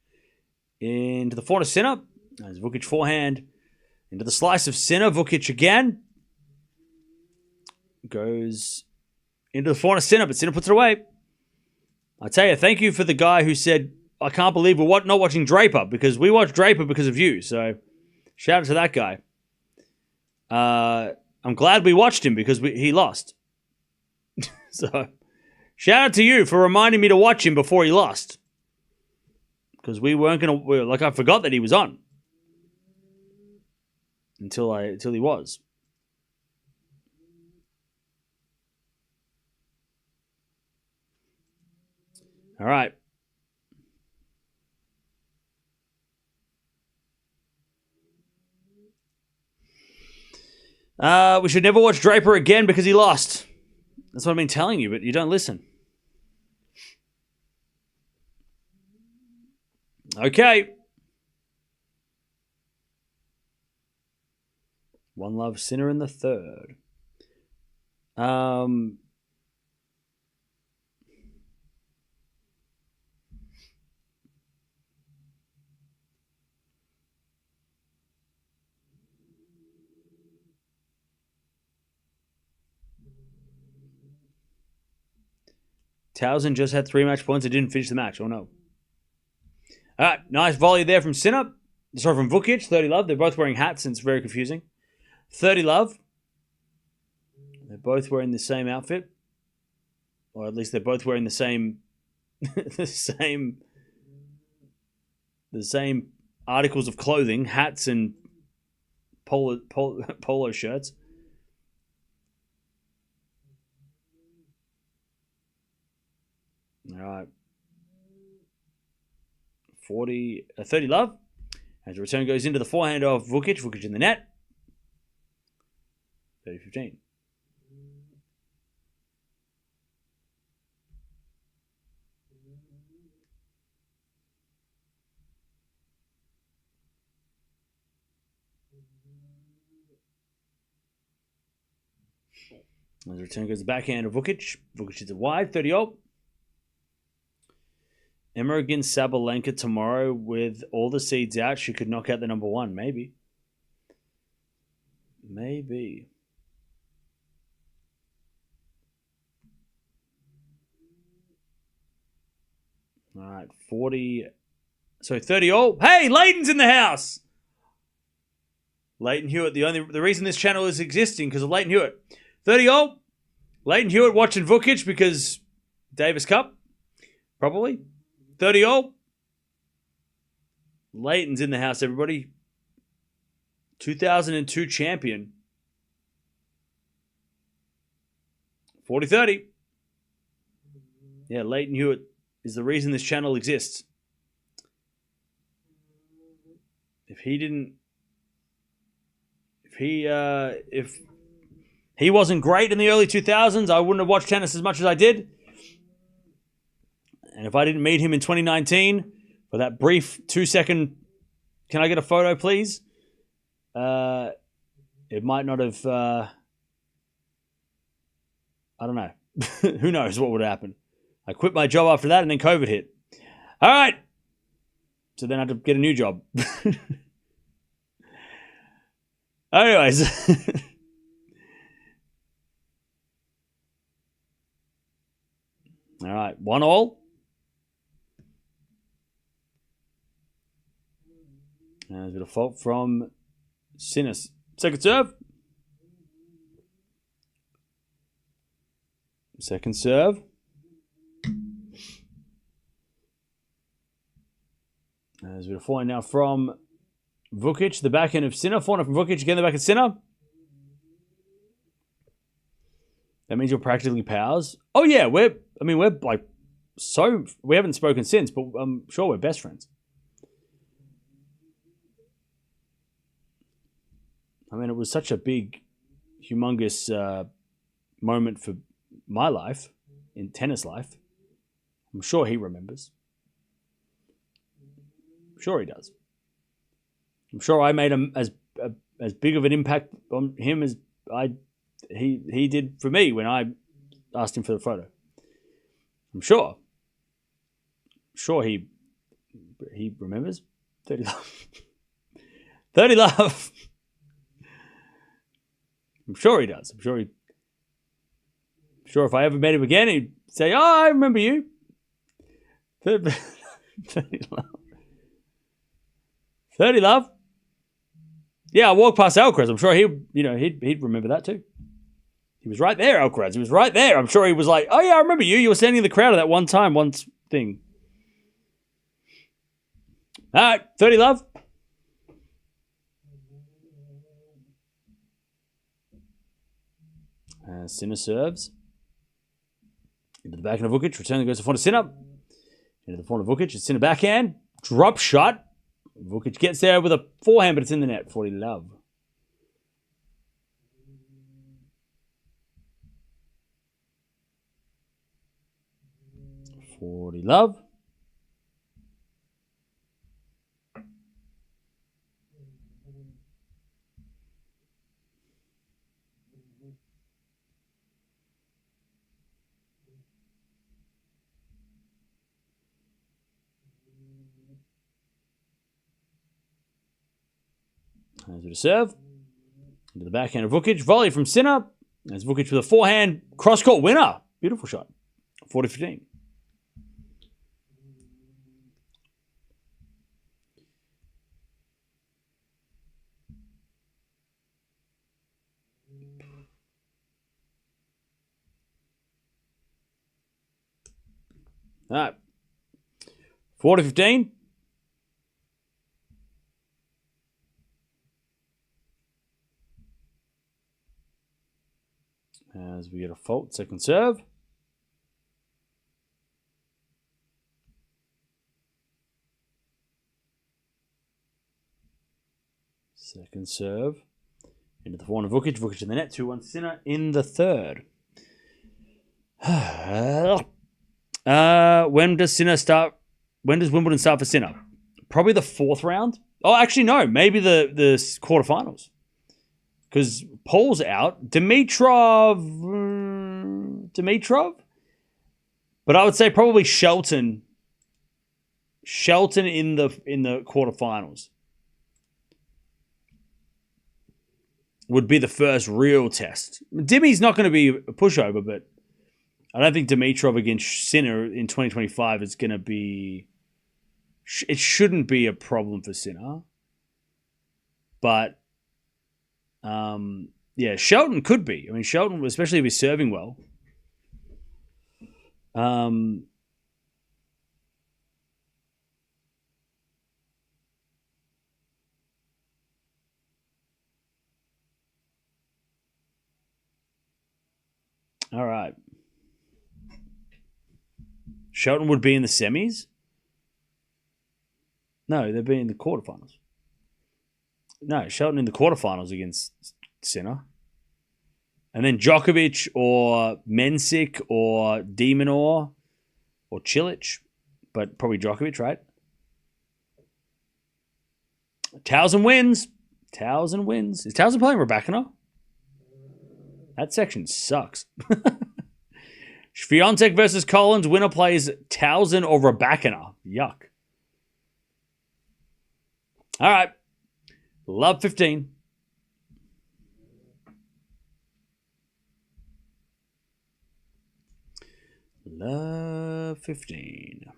Into the forehand of Sinner. As Vukic forehand. Into the slice of Sinner. Vukic again. Goes into the forehand of Sinner, but Sinner puts it away. I tell you, thank you for the guy who said, I can't believe we're not watching Draper, because we watch Draper because of you. So, shout out to that guy. I'm glad we watched him because he lost. So, shout out to you for reminding me to watch him before he lost. Because we weren't going to... I forgot that he was on. Until he was. All right. We should never watch Draper again because he lost. That's what I've been telling you, but you don't listen. Okay. One love Sinner in the third. Towson just had 3 match points and didn't finish the match. Oh, no. All right. Nice volley there from Sinner. Sorry, from Vukic. 30 love. They're both wearing hats and it's very confusing. 30 love. They're both wearing the same outfit. Or at least they're both wearing the same the same articles of clothing, hats and polo shirts. All right. 30 love. As the return goes into the forehand of Vukic. Vukic in the net. 30-15. As the return goes the backhand of Vukic. Vukic hits it wide. 30-0. Emma against Sabalenka tomorrow with all the seeds out. She could knock out the number one. Maybe. Maybe. All right. 40. So 30-0. Hey, Leighton's in the house. Leighton Hewitt. The reason this channel is existing because of Leighton Hewitt. 30-0. Leighton Hewitt watching Vukic because Davis Cup. Probably. 30-0. Leighton's in the house, everybody. 2002 champion. 40-30. Yeah, Leighton Hewitt is the reason this channel exists. If he wasn't great in the early 2000s, I wouldn't have watched tennis as much as I did. And if I didn't meet him in 2019 for that brief 2-second, can I get a photo, please? It might not have, I don't know. Who knows what would happen? I quit my job after that and then COVID hit. All right. So then I had to get a new job. Anyways. All right. 1-1. And there's a bit of fault from Sinner. Second serve. Second serve. There's a bit of forehand now from Vukic. The backhand of Sinner. Forehand from Vukic. Again, the back of Sinner. That means you're practically pals. Oh, yeah. We're like so... We haven't spoken since, but I'm sure we're best friends. I mean, it was such a big, humongous moment for my life, in tennis life. I'm sure he remembers. I'm sure he does. I'm sure I made him as big of an impact on him as he did for me when I asked him for the photo. I'm sure. He remembers. 30 love. 30 love. I'm sure he does. I'm sure if I ever met him again, he'd say, "Oh, I remember you." 30 love. 30 love. Yeah, I walked past Alcaraz. I'm sure he'd remember that too. He was right there, Alcaraz. He was right there. I'm sure he was like, "Oh yeah, I remember you. You were standing in the crowd at that one thing." All right, 30 love. Sinner serves. Into the backhand of Vukic. Return goes to front of Sinner. Into the front of Vukic. It's Sinner backhand. Drop shot. Vukic gets there with a forehand, but it's in the net. 40 love. There's a serve. Into the backhand of Vukic. Volley from Sinner. There's Vukic with a forehand. Cross-court winner. Beautiful shot. 40-15. All right. 4-15. As we get a fault, second serve. Second serve. Into the forehand of Vukic. Vukic in the net. 2-1 Sinner in the third. When does Sinner start? When does Wimbledon start for Sinner? Probably the fourth round. Oh, actually, no. Maybe the quarterfinals. Because Paul's out. Dimitrov. But I would say probably Shelton. Shelton in the quarterfinals would be the first real test. Dimmy's not going to be a pushover, but I don't think Dimitrov against Sinner in 2025 is going to be... It shouldn't be a problem for Sinner. But, yeah, Shelton could be. I mean, Shelton, especially if he's serving well. All right. Shelton would be in the semis? No, they'd be in the quarterfinals. No, Shelton in the quarterfinals against Sinner. And then Djokovic or Mensik or Demonor or Cilic. But probably Djokovic, right? Towson wins. Towson wins. Is Towson playing Raducanu? That section sucks. Swiatek versus Collins. Winner plays Towson or Raducanu. Yuck. All right. Love 15. Love 15.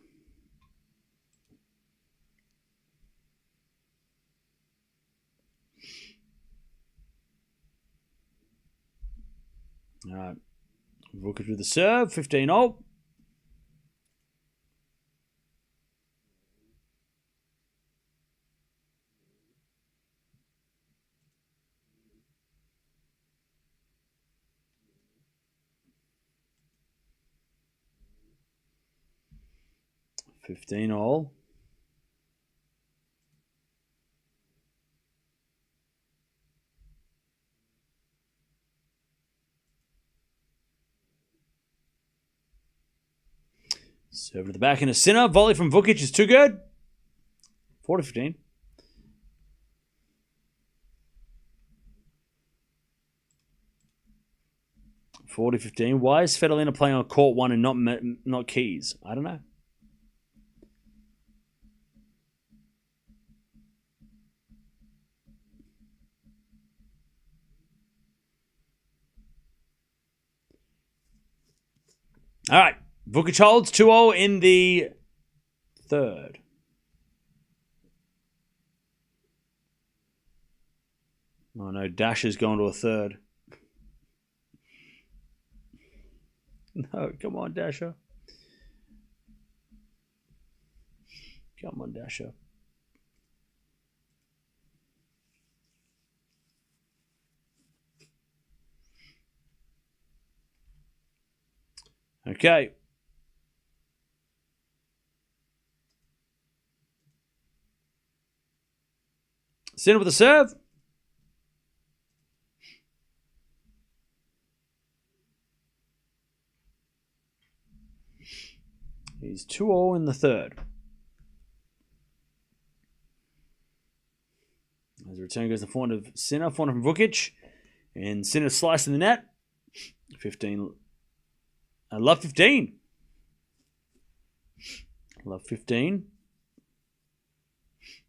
All right. Vukic with the serve. 15-0. $15-all. Serve to the back in a Sinner. Volley from Vukic is too good. 4-15. Why is Federlina playing on court 1 and not Keys? I don't know. All right. Vukic holds 2-0 in the third. Oh no, Dasher's going to a third. No, come on, Dasher. Come on, Dasher. Okay. Sinner with the serve. He's 2-0 in the third. As the return goes to the forehand of Sinner, forehand from Vukic. And Sinner slicing the net. 15. I love 15. Love 15.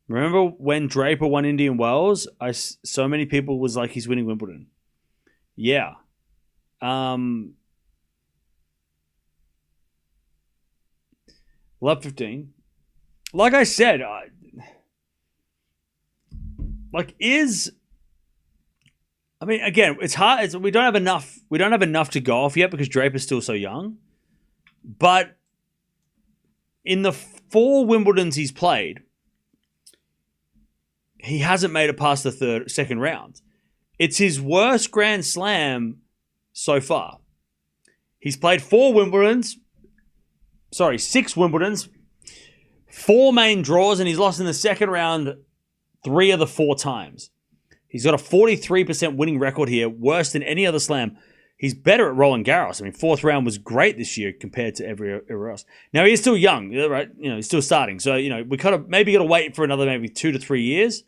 Remember when Draper won Indian Wells? So many people was like, he's winning Wimbledon. Yeah. Love 15. Like I said, again, it's hard. We don't have enough. We don't have enough to go off yet because Draper's still so young. But in the 4 Wimbledons he's played, he hasn't made it past the second round. It's his worst Grand Slam so far. He's played 6 Wimbledons, 4 main draws, and he's lost in the second round 3 of the 4 times. He's got a 43% winning record here, worse than any other slam. He's better at Roland Garros. I mean, 4th round was great this year compared to everywhere else. Now, he is still young, right? He's still starting. So, we kind of maybe got to wait for another maybe 2 to 3 years.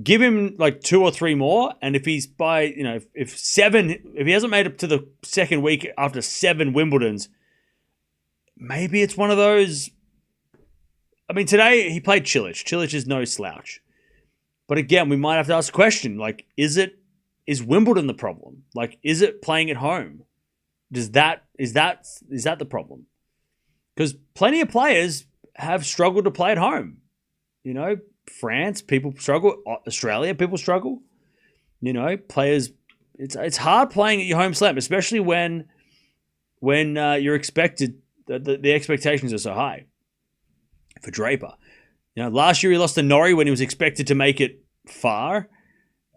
Give him like 2 or 3 more. And if he's if he hasn't made it to the second week after 7 Wimbledons, maybe it's one of those. I mean, today he played Cilic. Cilic is no slouch. But again, we might have to ask a question. Like, is Wimbledon the problem? Like, is it playing at home? Is that the problem? Because plenty of players have struggled to play at home. France, people struggle. Australia, people struggle. Players, it's hard playing at your home slam, especially when you're expected, the expectations are so high. For Draper, last year he lost to Norrie when he was expected to make it far.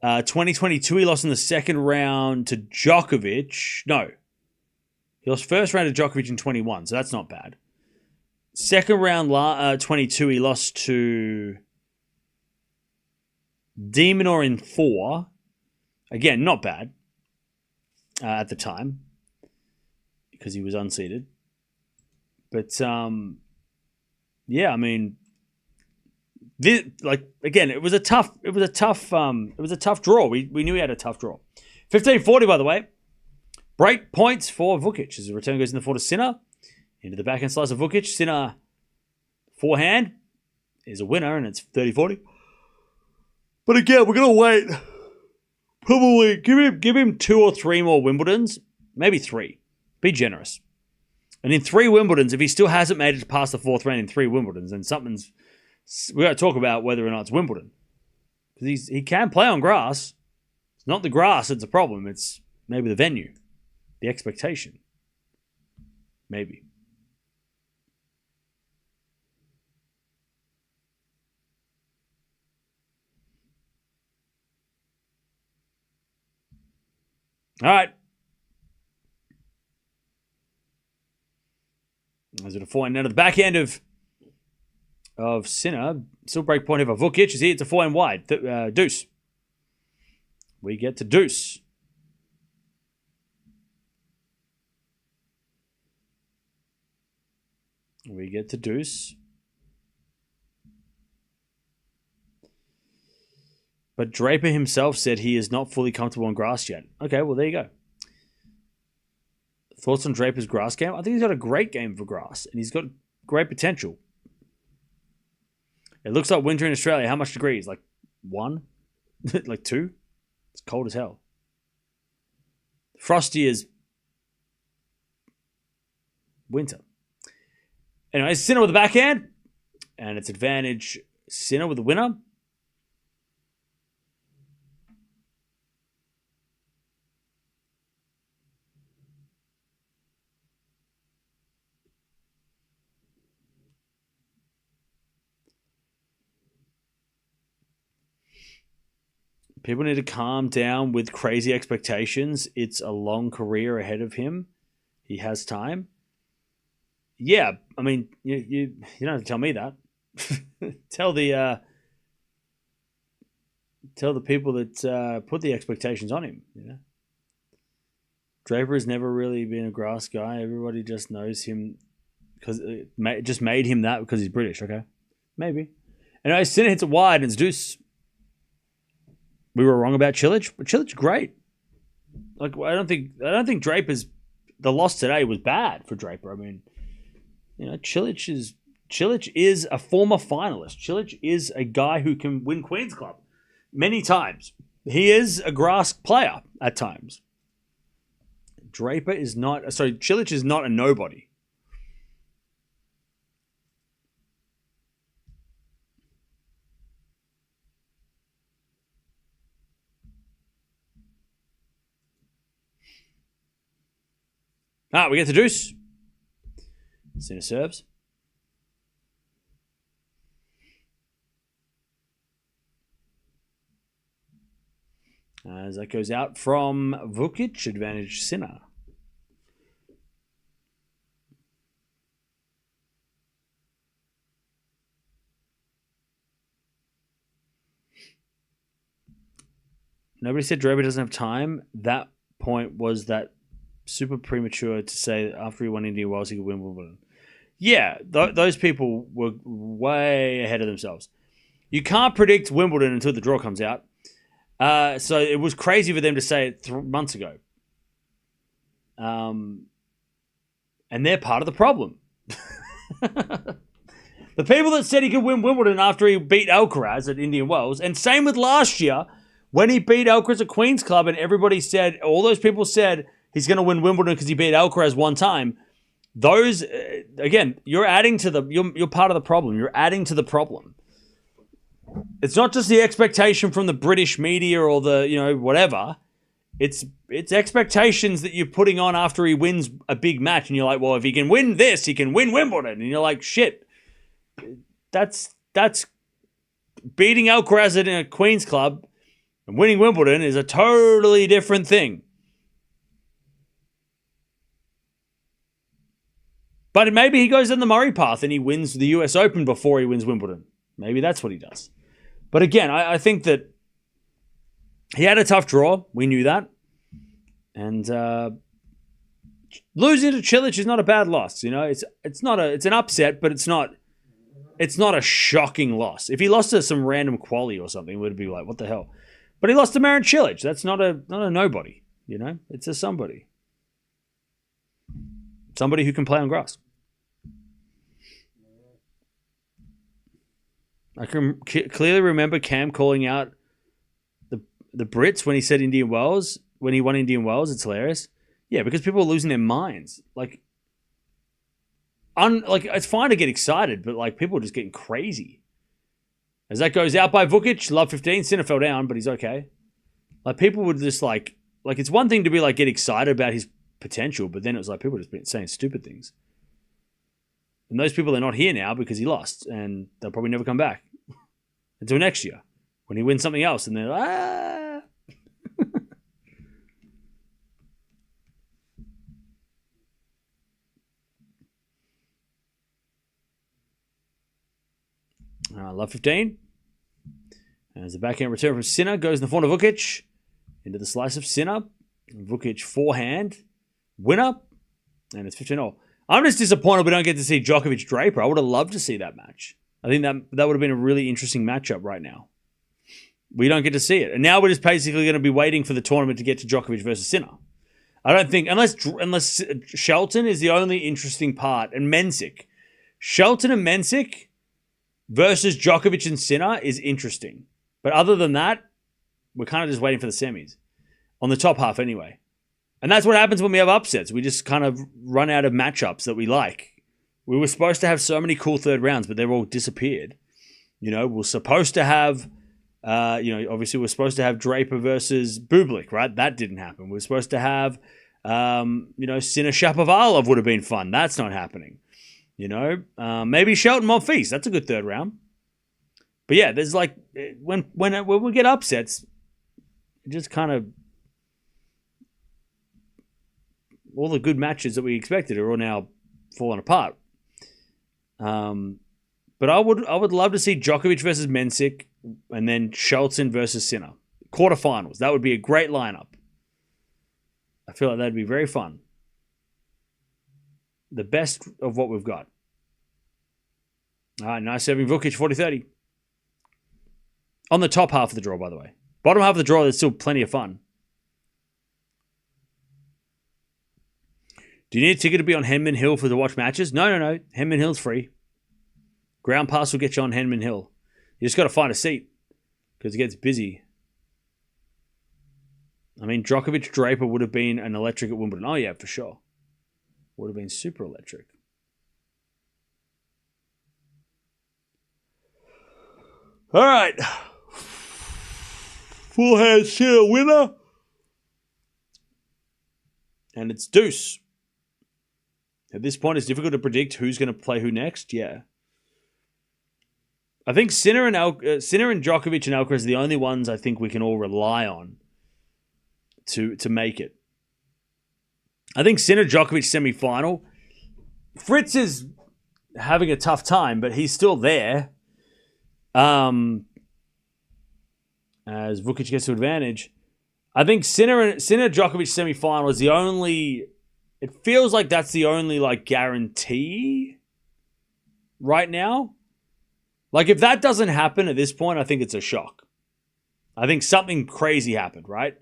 2022 he lost in the second round to Djokovic. No, he lost first round to Djokovic in 21, so that's not bad. Second round 22 he lost to Demonor in 4. Again, not bad at the time because he was unseeded. But yeah, I mean, again, it was a tough draw. We knew he had a tough draw. 15-40, by the way. Break points for Vukic as the return goes in the 4 to Sinner. Into the backhand slice of Vukic. Sinner forehand is a winner, and it's 30-40. But again, we're gonna wait. Probably give him 2 or 3 more Wimbledons, maybe 3. Be generous. And in 3 Wimbledons, if he still hasn't made it past the 4th round in 3 Wimbledons, then we got to talk about whether or not it's Wimbledon. Because he can play on grass. It's not the grass that's a problem. It's maybe the venue, the expectation. Maybe. All right. As it a forehand now to the back end of Sinner. Still break point over Vukic. Is here. It's a forehand wide. Deuce. We get to deuce. We get to deuce. But Draper himself said he is not fully comfortable on grass yet. Okay, well, there you go. Thoughts on Draper's grass game? I think he's got a great game for grass, and he's got great potential. It looks like winter in Australia. How much degrees? Like 1? Like 2? It's cold as hell. Frosty as winter. Anyway, Sinner with the backhand, and it's advantage Sinner with the winner. People need to calm down with crazy expectations. It's a long career ahead of him. He has time. Yeah, I mean, you don't have to tell me that. Tell the people that put the expectations on him. Draper has never really been a grass guy. Everybody just knows him because it just made him that because he's British. Okay, maybe. Anyway, Sinner hits it wide and it's deuce. We were wrong about Cilic, but Cilic's great. Like I don't think Draper's the loss today was bad for Draper. I mean, Cilic is a former finalist. Cilic is a guy who can win Queen's Club many times. He is a grass player at times. Cilic is not a nobody. We get the deuce. Sinner serves. As that goes out from Vukic, advantage Sinner. Nobody said Draper doesn't have time. That point was that super premature to say that after he won Indian Wells, he could win Wimbledon. Yeah, those people were way ahead of themselves. You can't predict Wimbledon until the draw comes out. So it was crazy for them to say it months ago. And they're part of the problem. The people that said he could win Wimbledon after he beat Alcaraz at Indian Wells, and same with last year, when he beat Alcaraz at Queen's Club, and everybody said, all those people said he's going to win Wimbledon because he beat Alcaraz one time. Those, again, you're adding to you're part of the problem. You're adding to the problem. It's not just the expectation from the British media or the, whatever. It's expectations that you're putting on after he wins a big match. And you're like, well, if he can win this, he can win Wimbledon. And you're like, shit. That's beating Alcaraz at a Queen's Club and winning Wimbledon is a totally different thing. But maybe he goes in the Murray path and he wins the US Open before he wins Wimbledon. Maybe that's what he does. But again, I think that he had a tough draw. We knew that. And losing to Cilic is not a bad loss. It's an upset, but it's not a shocking loss. If he lost to some random quali or something, it would be like, what the hell? But he lost to Marin Cilic. That's not a nobody, It's a somebody. Somebody who can play on grass. I can clearly remember Cam calling out the Brits when he said Indian Wells, when he won Indian Wells. It's hilarious. Yeah, because people are losing their minds. It's fine to get excited, but people are just getting crazy. As that goes out by Vukic, love 15. Sinner fell down, but he's okay. People would just it's one thing to be get excited about his potential, but then it was people just been saying stupid things. And those people are not here now because he lost, and they'll probably never come back until next year when he wins something else, and they're ah. Love 15. As the backhand return from Sinner goes in the forehand of Vukic into the slice of Sinner. Vukic forehand winner, and it's 15-0. I'm just disappointed we don't get to see Djokovic Draper. I would have loved to see that match. I think that would have been a really interesting matchup right now. We don't get to see it, and now we're just basically going to be waiting for the tournament to get to Djokovic versus Sinner. I don't think unless Shelton is the only interesting part, and Mensik, Shelton and Mensik versus Djokovic and Sinner is interesting. But other than that, we're kind of just waiting for the semis. On the top half anyway. And that's what happens when we have upsets. We just kind of run out of matchups that we like. We were supposed to have so many cool third rounds, but they've all disappeared. We're supposed to have, obviously we're supposed to have Draper versus Bublik, right? That didn't happen. We're supposed to have, Sinner Shapovalov would have been fun. That's not happening. Maybe Shelton Monfils. That's a good third round. But yeah, there's when we get upsets, it just kind of all the good matches that we expected are all now falling apart. But I would love to see Djokovic versus Mensik and then Shelton versus Sinner. Quarterfinals. That would be a great lineup. I feel like that'd be very fun. The best of what we've got. All right, nice serving Vukic, 40-30. On the top half of the draw, by the way. Bottom half of the draw, there's still plenty of fun. Do you need a ticket to be on Henman Hill to watch matches? No. Henman Hill's free. Ground pass will get you on Henman Hill. You just got to find a seat because it gets busy. I mean, Djokovic Draper would have been an electric at Wimbledon. Oh, yeah, for sure. Would have been super electric. All right. Full hand Sinner winner. And it's deuce. At this point, it's difficult to predict who's going to play who next. Yeah. I think Sinner and Djokovic and Alcaraz are the only ones I think we can all rely on to make it. I think Sinner Djokovic semi-final. Fritz is having a tough time, but he's still there. As Vukic gets to advantage. I think Sinner Djokovic semi-final is the only... It feels like that's the only guarantee right now. If that doesn't happen at this point, I think it's a shock. I think something crazy happened, right?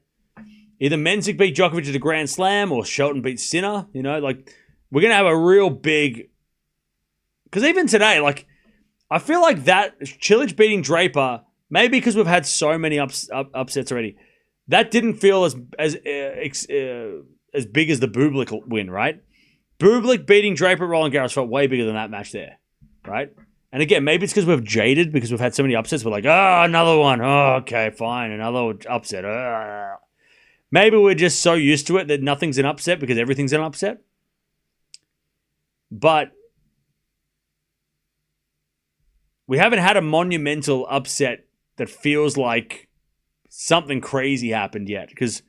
Either Mensik beat Djokovic at a Grand Slam or Shelton beat Sinner. We're going to have a real big... Because even today, I feel like that Cilic beating Draper, maybe because we've had so many upsets already, that didn't feel as big as the Bublik win, right? Bublik beating Draper at Roland Garros felt way bigger than that match there, right? And again, maybe it's because we've jaded because we've had so many upsets. We're like, another one. Oh, okay, fine. Another upset. Maybe we're just so used to it that nothing's an upset because everything's an upset. But we haven't had a monumental upset that feels like something crazy happened yet because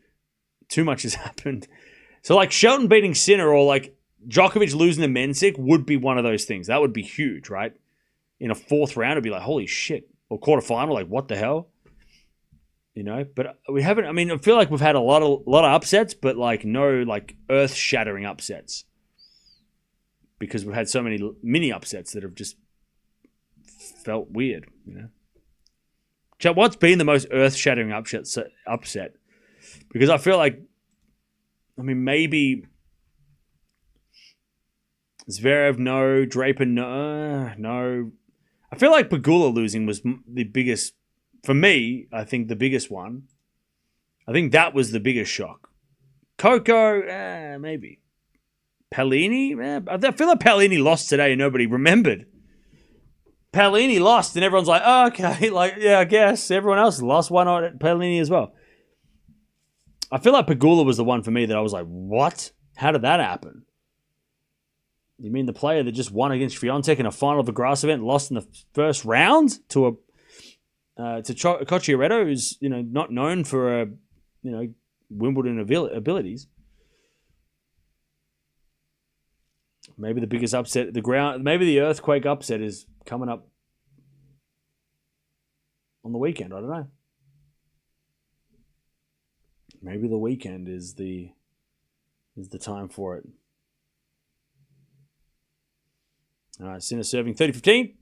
too much has happened. So Shelton beating Sinner or Djokovic losing to Mensik would be one of those things. That would be huge, right? In a fourth round, it'd be holy shit. Or quarterfinal, what the hell? But we haven't, I feel like we've had a lot of upsets, but no earth-shattering upsets. Because we've had so many mini upsets that have just felt weird, What's been the most earth-shattering upset? Because I feel maybe Zverev, no. Draper, no. I feel like Pegula losing was the biggest, for me, I think the biggest one. I think that was the biggest shock. Coco, maybe. Pellini, I feel like Pellini lost today and nobody remembered. Pellini lost and everyone's okay, yeah, I guess. Everyone else lost. Why not Pellini as well? I feel like Pegula was the one for me that I was what? How did that happen? You mean the player that just won against Swiatek in a final of a grass event, lost in the first round to Cocchiaretto, who's not known for Wimbledon abilities. Maybe the biggest upset, maybe the earthquake upset is coming up on the weekend. I don't know. Maybe the weekend is the time for it. All right, Sinner serving 30-15.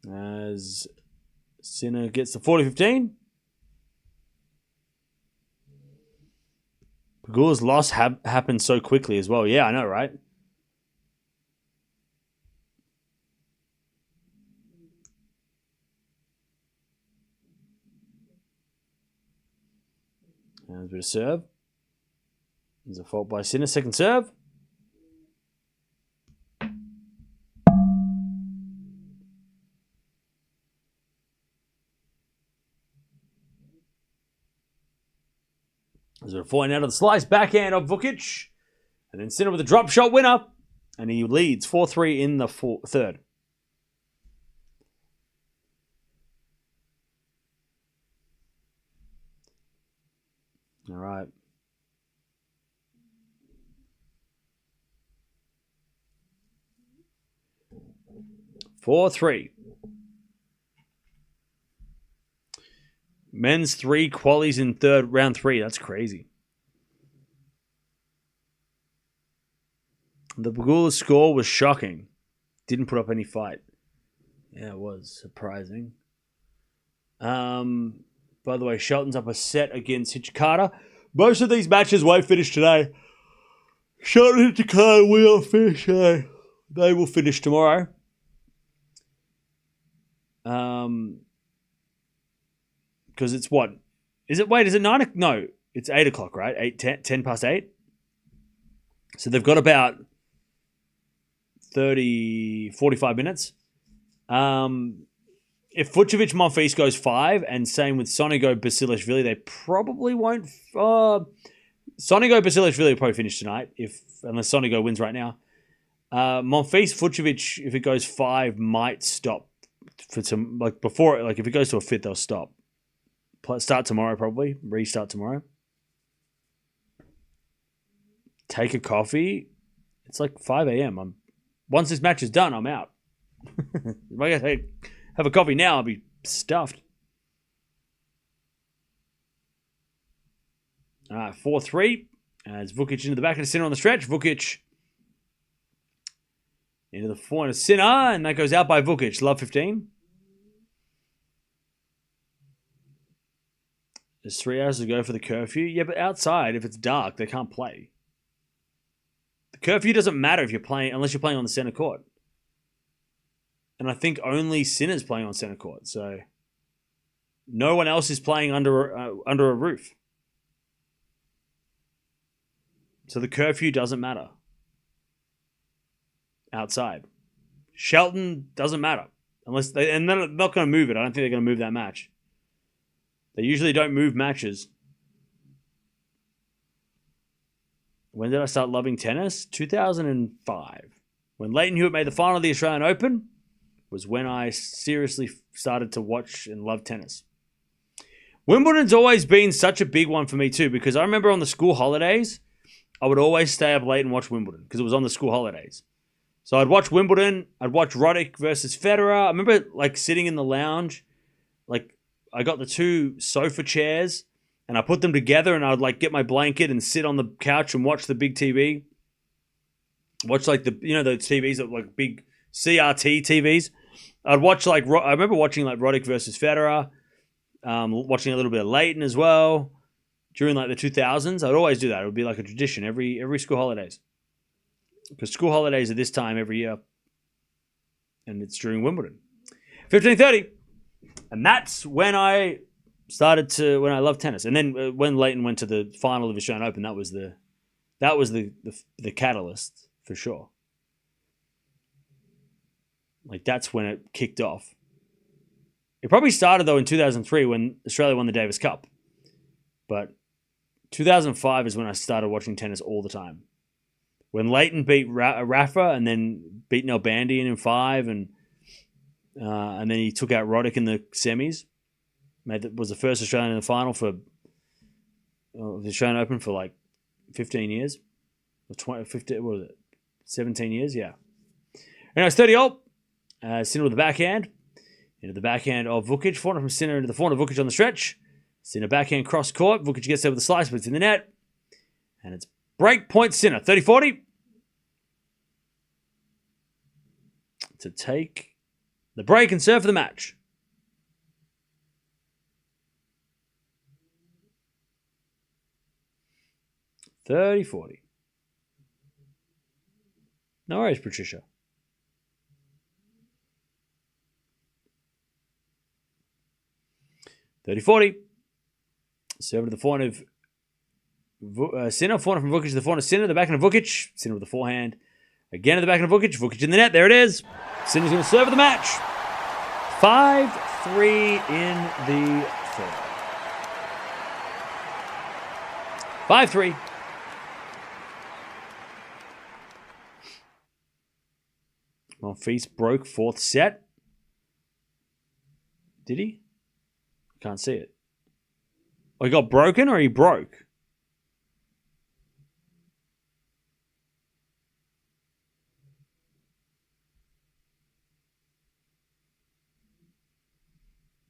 As Sinner gets to 40-15. Pegula's loss happened so quickly as well. Yeah, I know, right? There's a bit of serve. There's a fault by Sinner. Second serve. There's a falling out of the slice backhand of Vukic. And then Sinner with a drop shot winner. And he leads 4-3 in the third. All right. 4-3. Men's 3 qualies in round 3. That's crazy. The Pegula score was shocking. Didn't put up any fight. Yeah, it was surprising. By the way, Shelton's up a set against Hijikata. Most of these matches won't finish today. Shelton and Hijikata will finish today. They will finish tomorrow. Because it's what? Is it 9? No, it's 8 o'clock, right? 10 past 8. So they've got about 45 minutes. If Vucevic Monfils goes 5, and same with Sonigo Basilashvili, they probably won't. Sonigo Basilic really probably finish tonight, unless Sonigo wins right now. Monfils Vucevic, if it goes 5, might stop for some before. Like if it goes to a 5th, they'll stop. Start tomorrow probably. Restart tomorrow. Take a coffee. It's like 5 a.m. Once this match is done, I'm out. If I gotta have a coffee now, I'll be stuffed. All right, 4-3. As Vukic into the back of the Sinner on the stretch. Vukic into the forehand of Sinner, and that goes out by Vukic. Love 15. There's 3 hours to go for the curfew. Yeah, but outside, if it's dark, they can't play. The curfew doesn't matter if you're playing, unless you're playing on the center court. And I think only Sinner's playing on center court, so no one else is playing under a roof. So the curfew doesn't matter. Outside. Shelton doesn't matter. And they're not going to move it. I don't think they're going to move that match. They usually don't move matches. When did I start loving tennis? 2005. When Leighton Hewitt made the final of the Australian Open was when I seriously started to watch and love tennis. Wimbledon's always been such a big one for me too, because I remember on the school holidays, I would always stay up late and watch Wimbledon because it was on the school holidays. So I'd watch Wimbledon. I'd watch Roddick versus Federer. I remember sitting in the lounge. I got the 2 sofa chairs and I put them together and I would get my blanket and sit on the couch and watch the big TV. Watch the TVs that big CRT TVs. I'd watch I remember watching Roddick versus Federer. Watching a little bit of Leighton as well. During the 2000s, I'd always do that. It would be like a tradition every school holidays. Because school holidays are this time every year. And it's during Wimbledon. 15:30. And that's when I loved tennis. And then when Leighton went to the final of the Australian Open, that was the catalyst for sure. That's when it kicked off. It probably started though in 2003 when Australia won the Davis Cup. But 2005 is when I started watching tennis all the time. When Leighton beat Rafa and then beat Nalbandian in 5 and then he took out Roddick in the semis. Was the first Australian in the final for the Australian Open for 15 years. Or 20, 15, what was it? 17 years, yeah. Anyway, it's 30-all. Sinner with the backhand. Into the backhand of Vukic. Forehand from Sinner into the forehand of Vukic on the stretch. Sinner backhand cross court. Vukic gets there with a slice, but it's in the net. And it's break point Sinner. 30-40. To take the break and serve for the match. $30-40. No worries, Patricia. $30-40. Serve to the forehand of Sinner. Forehand from Vukic to the forehand of Sinner. The backhand of Vukic. Sinner with the forehand. Again at the backhand of Vukic. Vukic in the net. There it is. Sinner's going to serve for the match. 5-3 in the third. 5-3. Monfils broke 4th set. Did he? Can't see it. Oh, he got broken or he broke?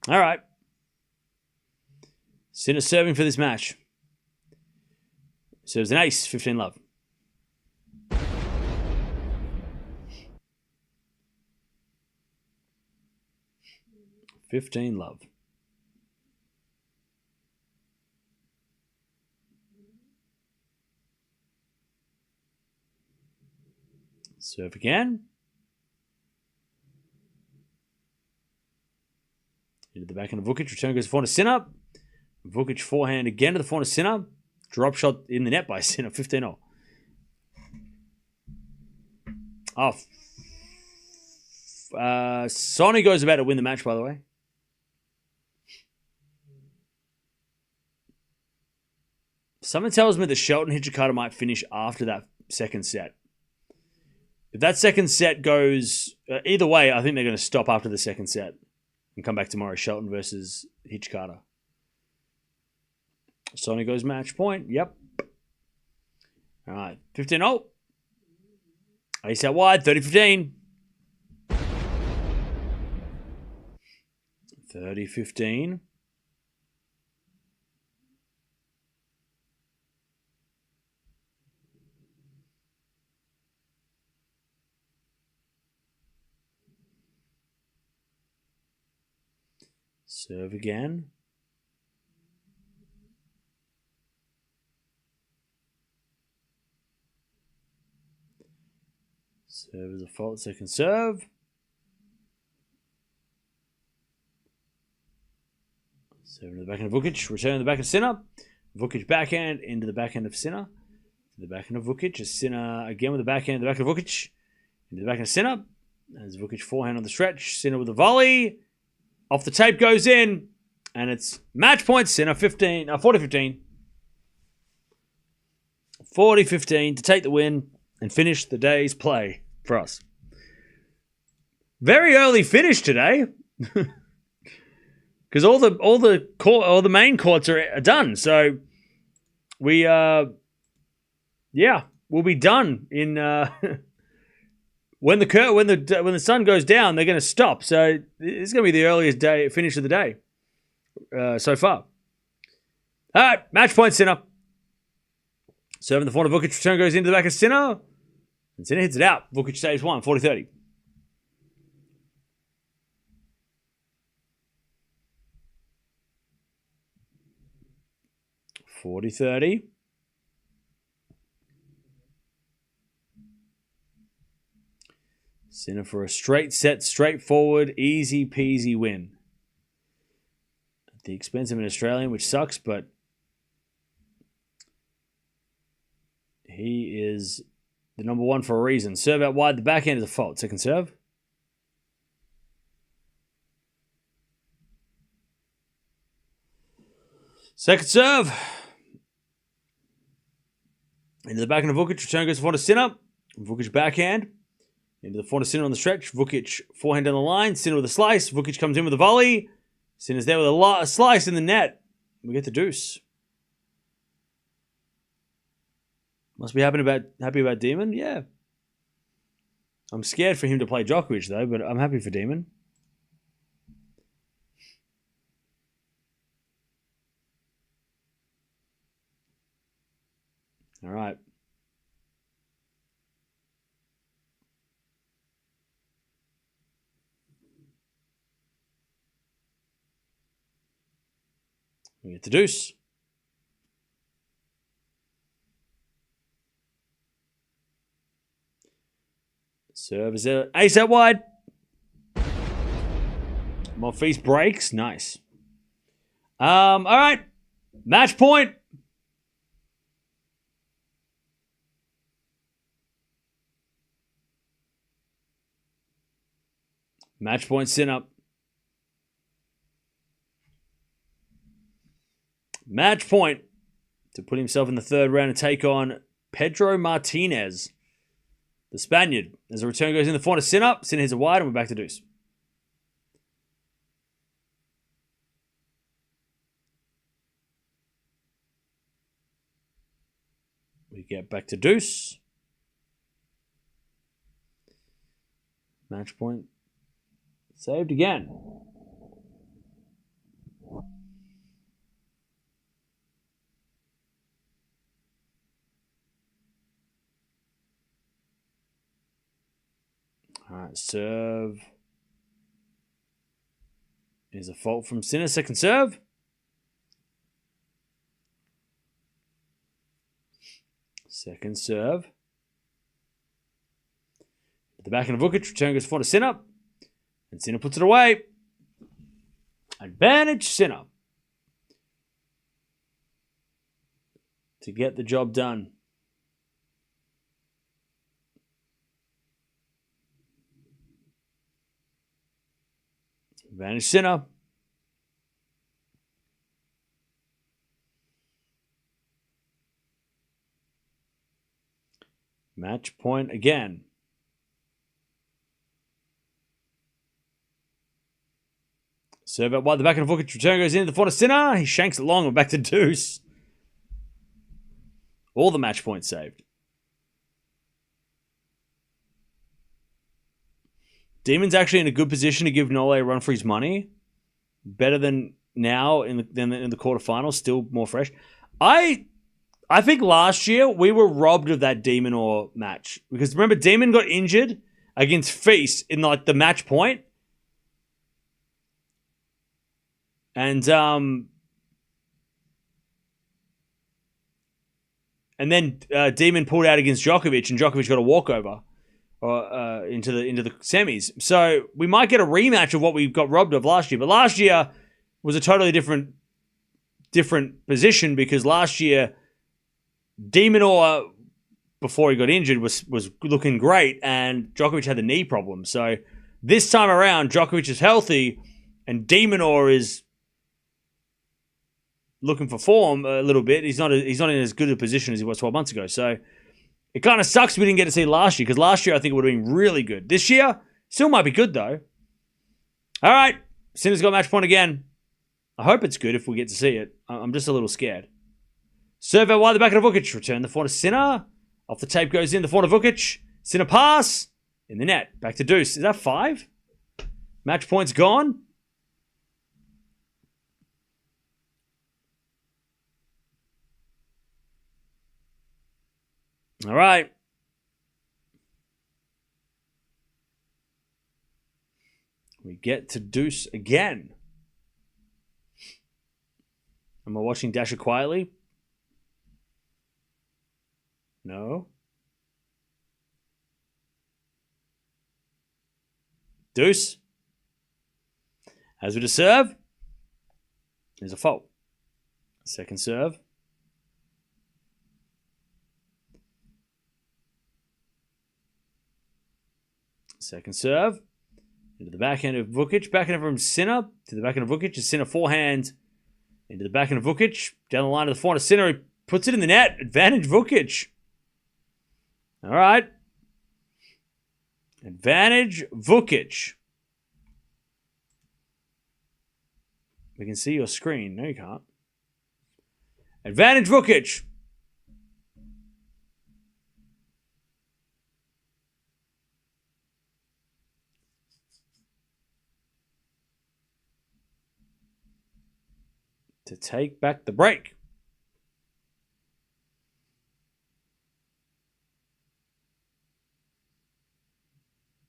All right. Sinner serving for this match. Serves an ace, 15-love. $15-love. Serve again. Into the backhand of Vukic. Return goes to forehand of Sinner. Vukic forehand again to the forehand of Sinner. Drop shot in the net by Sinner. 15-all. Sonny goes about to win the match, by the way. Someone tells me that Shelton Hijikata might finish after that second set. If that second set goes either way, I think they're going to stop after the second set and come back tomorrow. Shelton versus Hijikata. Sonny goes match point. Yep. All right. 15-0. Ace out wide. 30-15. 30-15. Serve again. Serve is a fault. Second serve. Serve to the backhand of Vukic. Return to the backhand of Sinner. Vukic backhand into the backhand of Sinner. To the backhand of Vukic. As Sinner again with the backhand. The backhand of Vukic. Into the backhand of Sinner. As Vukic forehand on the stretch. Sinner with a volley. Off the tape goes in. And it's match point. Sinner 40-15. 40-15 to take the win and finish the day's play for us. Very early finish today. Because all the main courts are done. So we we'll be done in when the sun goes down, they're going to stop. So it's going to be the earliest finish of the day so far. All right, match point, Sinner. Serving the front of Vukic, return goes into the back of Sinner. And Sinner hits it out. Vukic saves one, 40-30. Sinner for a straight set, straightforward, easy peasy win. At the expense of an Australian, which sucks, but he is the number one for a reason. Serve out wide, the backhand is a fault. Second serve. Second serve. Into the backhand of Vukic. Return goes to front of Sinner. Vukic backhand. Into the front of Sinner on the stretch. Vukic forehand down the line. Sinner with a slice. Vukic comes in with a volley. Sinner's there with a slice in the net. We get the deuce. Must be happy about Demon. Yeah. I'm scared for him to play Djokovic though, but I'm happy for Demon. All right. We get the deuce. Serve is ace out wide. Monfils breaks. Nice. All right. Match point. Match point Sinner. Match point to put himself in the third round and take on Pedro Martinez, the Spaniard. As the return goes in the front of Sinner. Sinner hits a wide and we're back to deuce. We get back to deuce. Match point saved again. All right, serve is a fault from Sinner. Second serve. Second serve. At the back end of Vukic, return goes forward to Sinner. And Sinner puts it away. Advantage Sinner to get the job done. Advantage Sinner. Match point again. Serve out wide, the back of Vukic. Return goes into the front of Sinner. He shanks it long. We're back to deuce. All the match points saved. Demon's actually in a good position to give Nole a run for his money. Better than now in the quarterfinals. Still more fresh. I think last year we were robbed of that Demon or match. Because remember, Demon got injured against Feast in like the match point. And then Demon pulled out against Djokovic, and Djokovic got a walkover into the semis. So we might get a rematch of what we got robbed of last year. But last year was a totally different position because last year Demon or before he got injured was looking great, and Djokovic had the knee problem. So this time around, Djokovic is healthy, and Demon or is looking for form a little bit. He's not in as good a position as he was 12 months ago. So it kind of sucks we didn't get to see last year, because last year I think it would have been really good. This year, still might be good though. All right, Sinner's got match point again. I hope it's good if we get to see it. I'm just a little scared. Serve out wide, the back of Vukic. Return the forehand to Sinner. Off the tape goes in, the forehand to Vukic. Sinner pass. In the net. Back to deuce. Is that 5? Match point's gone. All right. We get to deuce again. Am I watching Dasher quietly? No. Deuce. As we to serve. There's a fault. Second serve. Second serve. Into the backhand of Vukic. Backhand from Sinner. To the backhand of Vukic. Sinner forehand. Into the backhand of Vukic. Down the line to the forehand of Sinner. He puts it in the net. Advantage Vukic. All right. Advantage Vukic. We can see your screen. No, you can't. Advantage Vukic. To take back the break.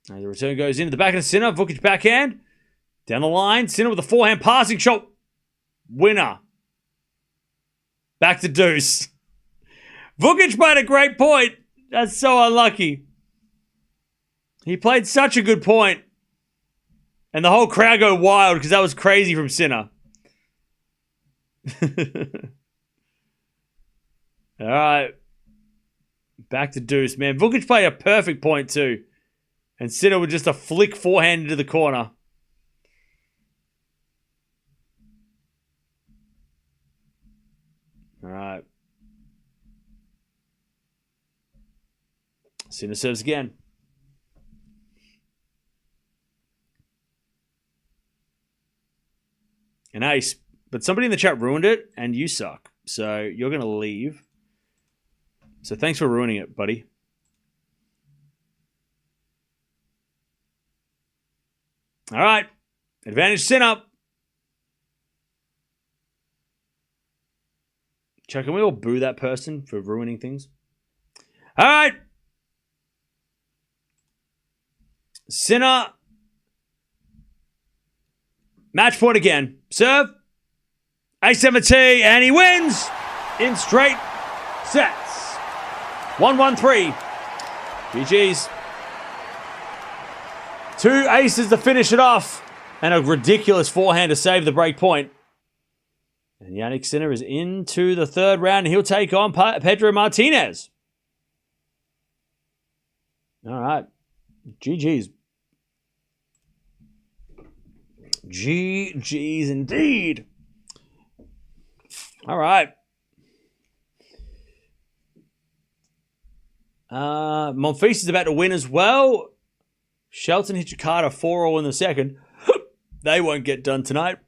As the return goes into the backhand of Sinner. Vukic backhand. Down the line. Sinner with a forehand passing shot. Winner. Back to deuce. Vukic made a great point. That's so unlucky. He played such a good point. And the whole crowd go wild because that was crazy from Sinner. All right. Back to deuce, man. Vukic played a perfect point too. And Sinner with just a flick forehand into the corner. All right. Sinner serves again. An ace. But somebody in the chat ruined it, and you suck. So you're going to leave. So thanks for ruining it, buddy. All right. Advantage Sinner. Chuck, can we all boo that person for ruining things? All right. Sinner. Match point again. Serve. A7T, and he wins in straight sets. 1-1-3. GG's. 2 aces to finish it off, and a ridiculous forehand to save the break point. And Jannik Sinner is into the third round, and he'll take on Pedro Martinez. All right. GG's. GG's indeed. All right. Monfils is about to win as well. Shelton Hijikata 4-all in the second. They won't get done tonight.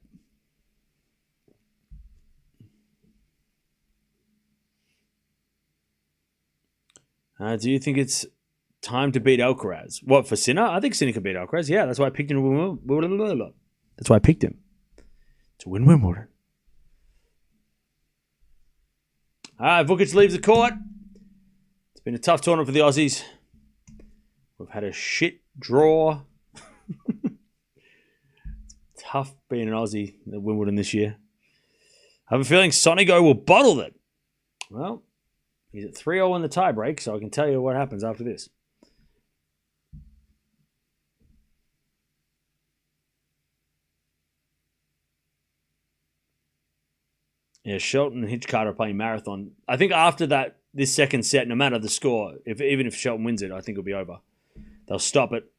Do you think it's time to beat Alcaraz? What, for Sinner? I think Sinner can beat Alcaraz. Yeah, that's why I picked him. That's why I picked him. To win Wimbledon. All right, Vukic leaves the court. It's been a tough tournament for the Aussies. We've had a shit draw. Tough being an Aussie at Wimbledon this year. I have a feeling Sonigo will bottle it. Well, he's at 3-0 in the tiebreak, so I can tell you what happens after this. Yeah, Shelton and Hijikata are playing marathon. I think after this second set, no matter the score, even if Shelton wins it, I think it'll be over. They'll stop it.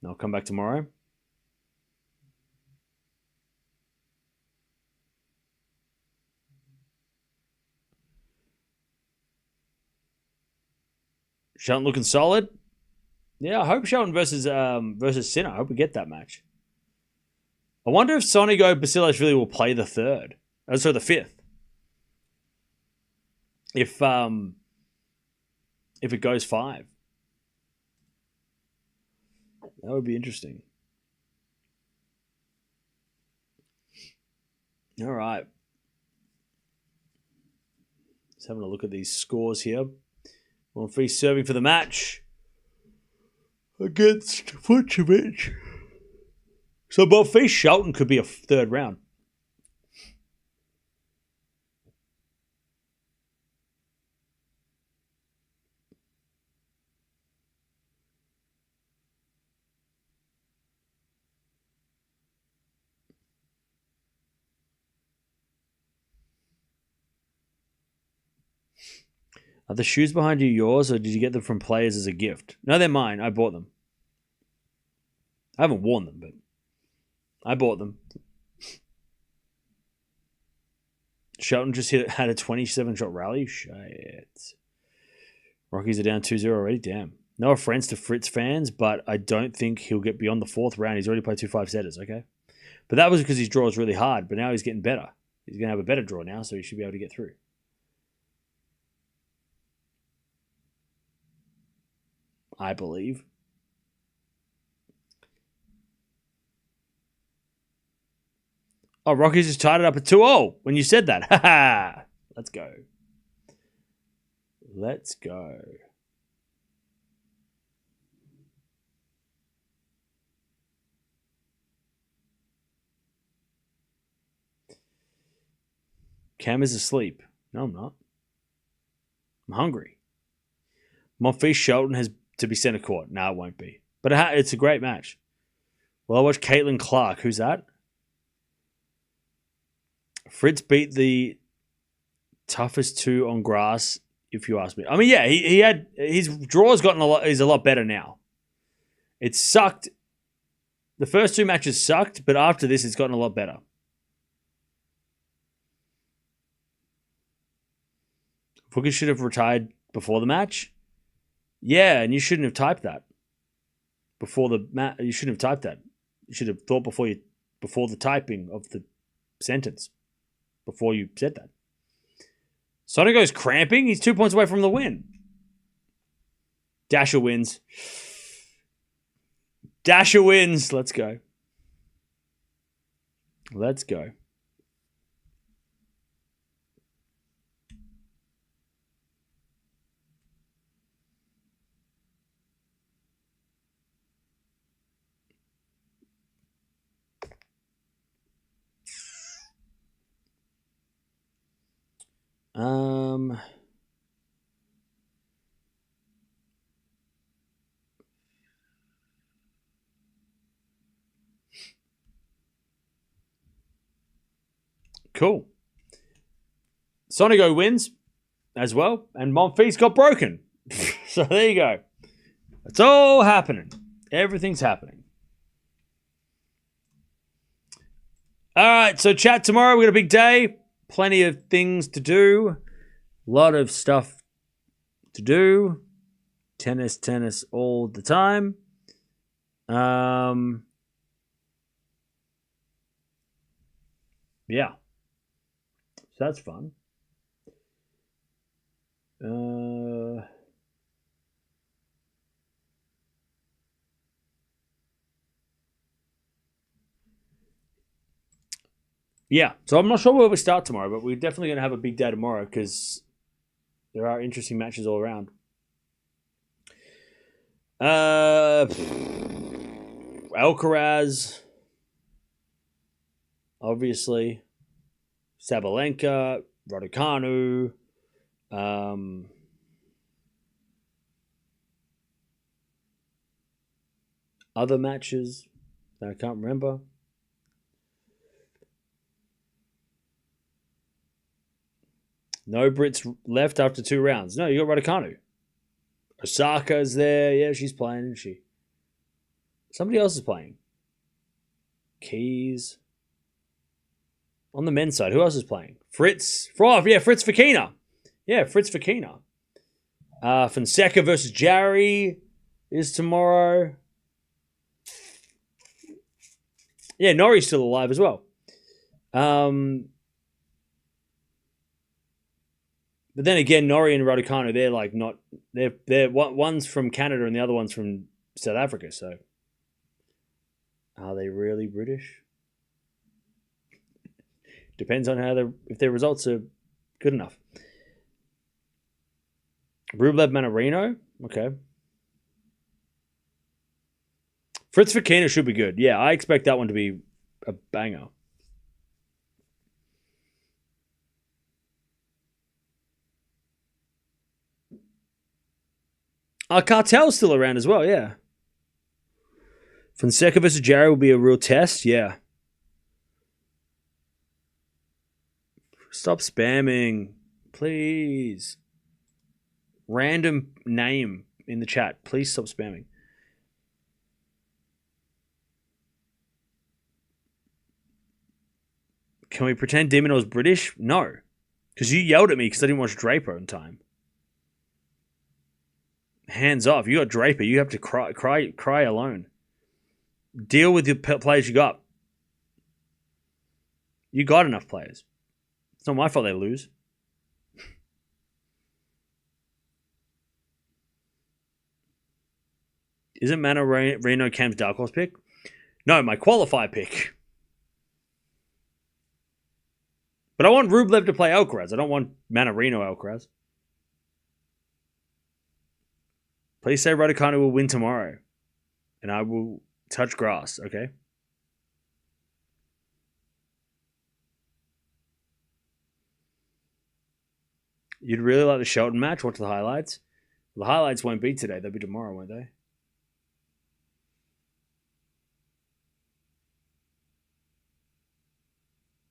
They'll come back tomorrow. Shelton looking solid. Yeah, I hope Shelton versus Sinner. I hope we get that match. I wonder if Sonigo Basilashvili will play the third. The fifth. If it goes 5. That would be interesting. All right. Just having a look at these scores here. Monfils serving for the match against Vukic. So Monfils Shelton could be a third round. Are the shoes behind you yours, or did you get them from players as a gift? No, they're mine. I bought them. I haven't worn them, but I bought them. Shelton just had a 27-shot rally. Shit. Rockies are down 2-0 already. Damn. No offense to Fritz fans, but I don't think he'll get beyond the 4th round. He's already played 2 5-setters, okay? But that was because his draw was really hard, but now he's getting better. He's going to have a better draw now, so he should be able to get through. I believe. Oh, Rockies just tied it up at 2-0 when you said that. Ha ha. Let's go. Let's go. Cam is asleep. No, I'm not. I'm hungry. Monfils Shelton has to be centre court. No, it won't be. But it's a great match. Well, I watched Caitlin Clark. Who's that? Fritz beat the toughest 2 on grass, if you ask me. I mean, yeah, he had his draw's gotten is a lot better now. It sucked. The first 2 matches sucked, but after this, it's gotten a lot better. Vukic should have retired before the match. Yeah, and you shouldn't have typed that before the match. You shouldn't have typed that. You should have thought before the typing of the sentence before you said that. Sonigo's cramping. He's 2 points away from the win. Dasher wins. Dasher wins. Let's go. Let's go. Cool. Sonigo wins as well, and Monfils got broken. So there you go. It's all happening. Everything's happening. All right, so chat tomorrow. We got a big day. Plenty of things to do. A lot of stuff to do. Tennis all the time. Yeah. So that's fun. Yeah, so I'm not sure where we start tomorrow, but we're definitely going to have a big day tomorrow because there are interesting matches all around. Alcaraz, obviously, Sabalenka, Raducanu, other matches that I can't remember. No Brits left after 2 rounds. No, you got Raducanu. Osaka's there. Yeah, she's playing, isn't she? Somebody else is playing. Keys. On the men's side, who else is playing? Fritz. Fritz Fakina. Yeah, Fritz Fakina. Fonseca versus Jarry is tomorrow. Yeah, Norrie's still alive as well. But then again, Norrie and Raducanu, they're like not they're one's from Canada and the other one's from South Africa. So, are they really British? Depends on if their results are good enough. Rublev Manarino, okay. Fritz Fakina should be good. Yeah, I expect that one to be a banger. Cartel's still around as well, yeah. Fonseca versus Jarry will be a real test, yeah. Stop spamming, please. Random name in the chat. Please stop spamming. Can we pretend Dimino is British? No. Because you yelled at me because I didn't watch Draper in time. Hands off. You got Draper. You have to cry alone. Deal with the players you got. You got enough players. It's not my fault they lose. Isn't Manarino Cam's dark horse pick? No, my qualifier pick. But I want Rublev to play Alcaraz. I don't want Manarino Alcaraz. Please say Raducanu will win tomorrow. And I will touch grass, okay? You'd really like the Shelton match? Watch the highlights. The highlights won't be today. They'll be tomorrow, won't they?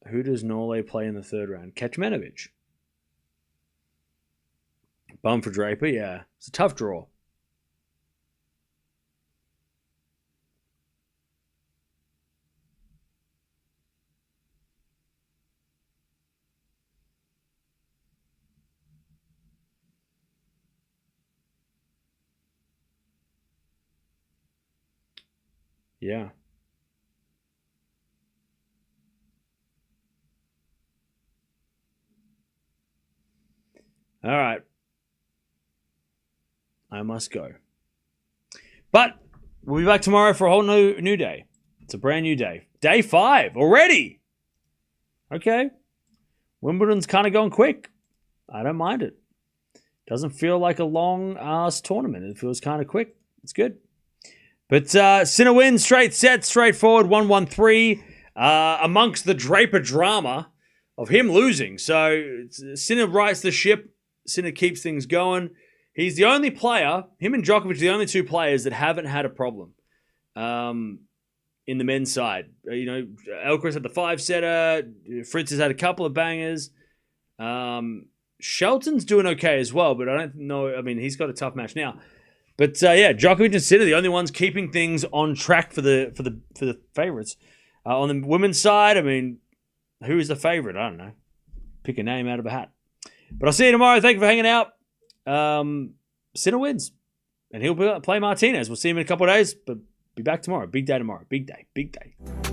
Who does Norley play in the 3rd round? Kecmanovic. Bum for Draper, yeah. It's a tough draw. Yeah. All right. I must go. But we'll be back tomorrow for a whole new day. It's a brand new day. Day 5 already. Okay. Wimbledon's kind of going quick. I don't mind it. Doesn't feel like a long-ass tournament. It feels kind of quick. It's good. But Sinner wins, straight set, straightforward, 1-1-3, amongst the Draper drama of him losing. So Sinner rights the ship. Sinner keeps things going. He's the only player, him and Djokovic are the only 2 players that haven't had a problem in the men's side. You know, Alcaraz had the 5-setter. Fritz has had a couple of bangers. Shelton's doing okay as well, but I don't know. I mean, he's got a tough match now. But yeah, Djokovic and Sinner, the only ones keeping things on track for the favorites. On the women's side, I mean, who is the favorite? I don't know. Pick a name out of a hat. But I'll see you tomorrow. Thank you for hanging out. Sinner wins. And he'll play Martinez. We'll see him in a couple of days, but be back tomorrow. Big day tomorrow. Big day. Big day.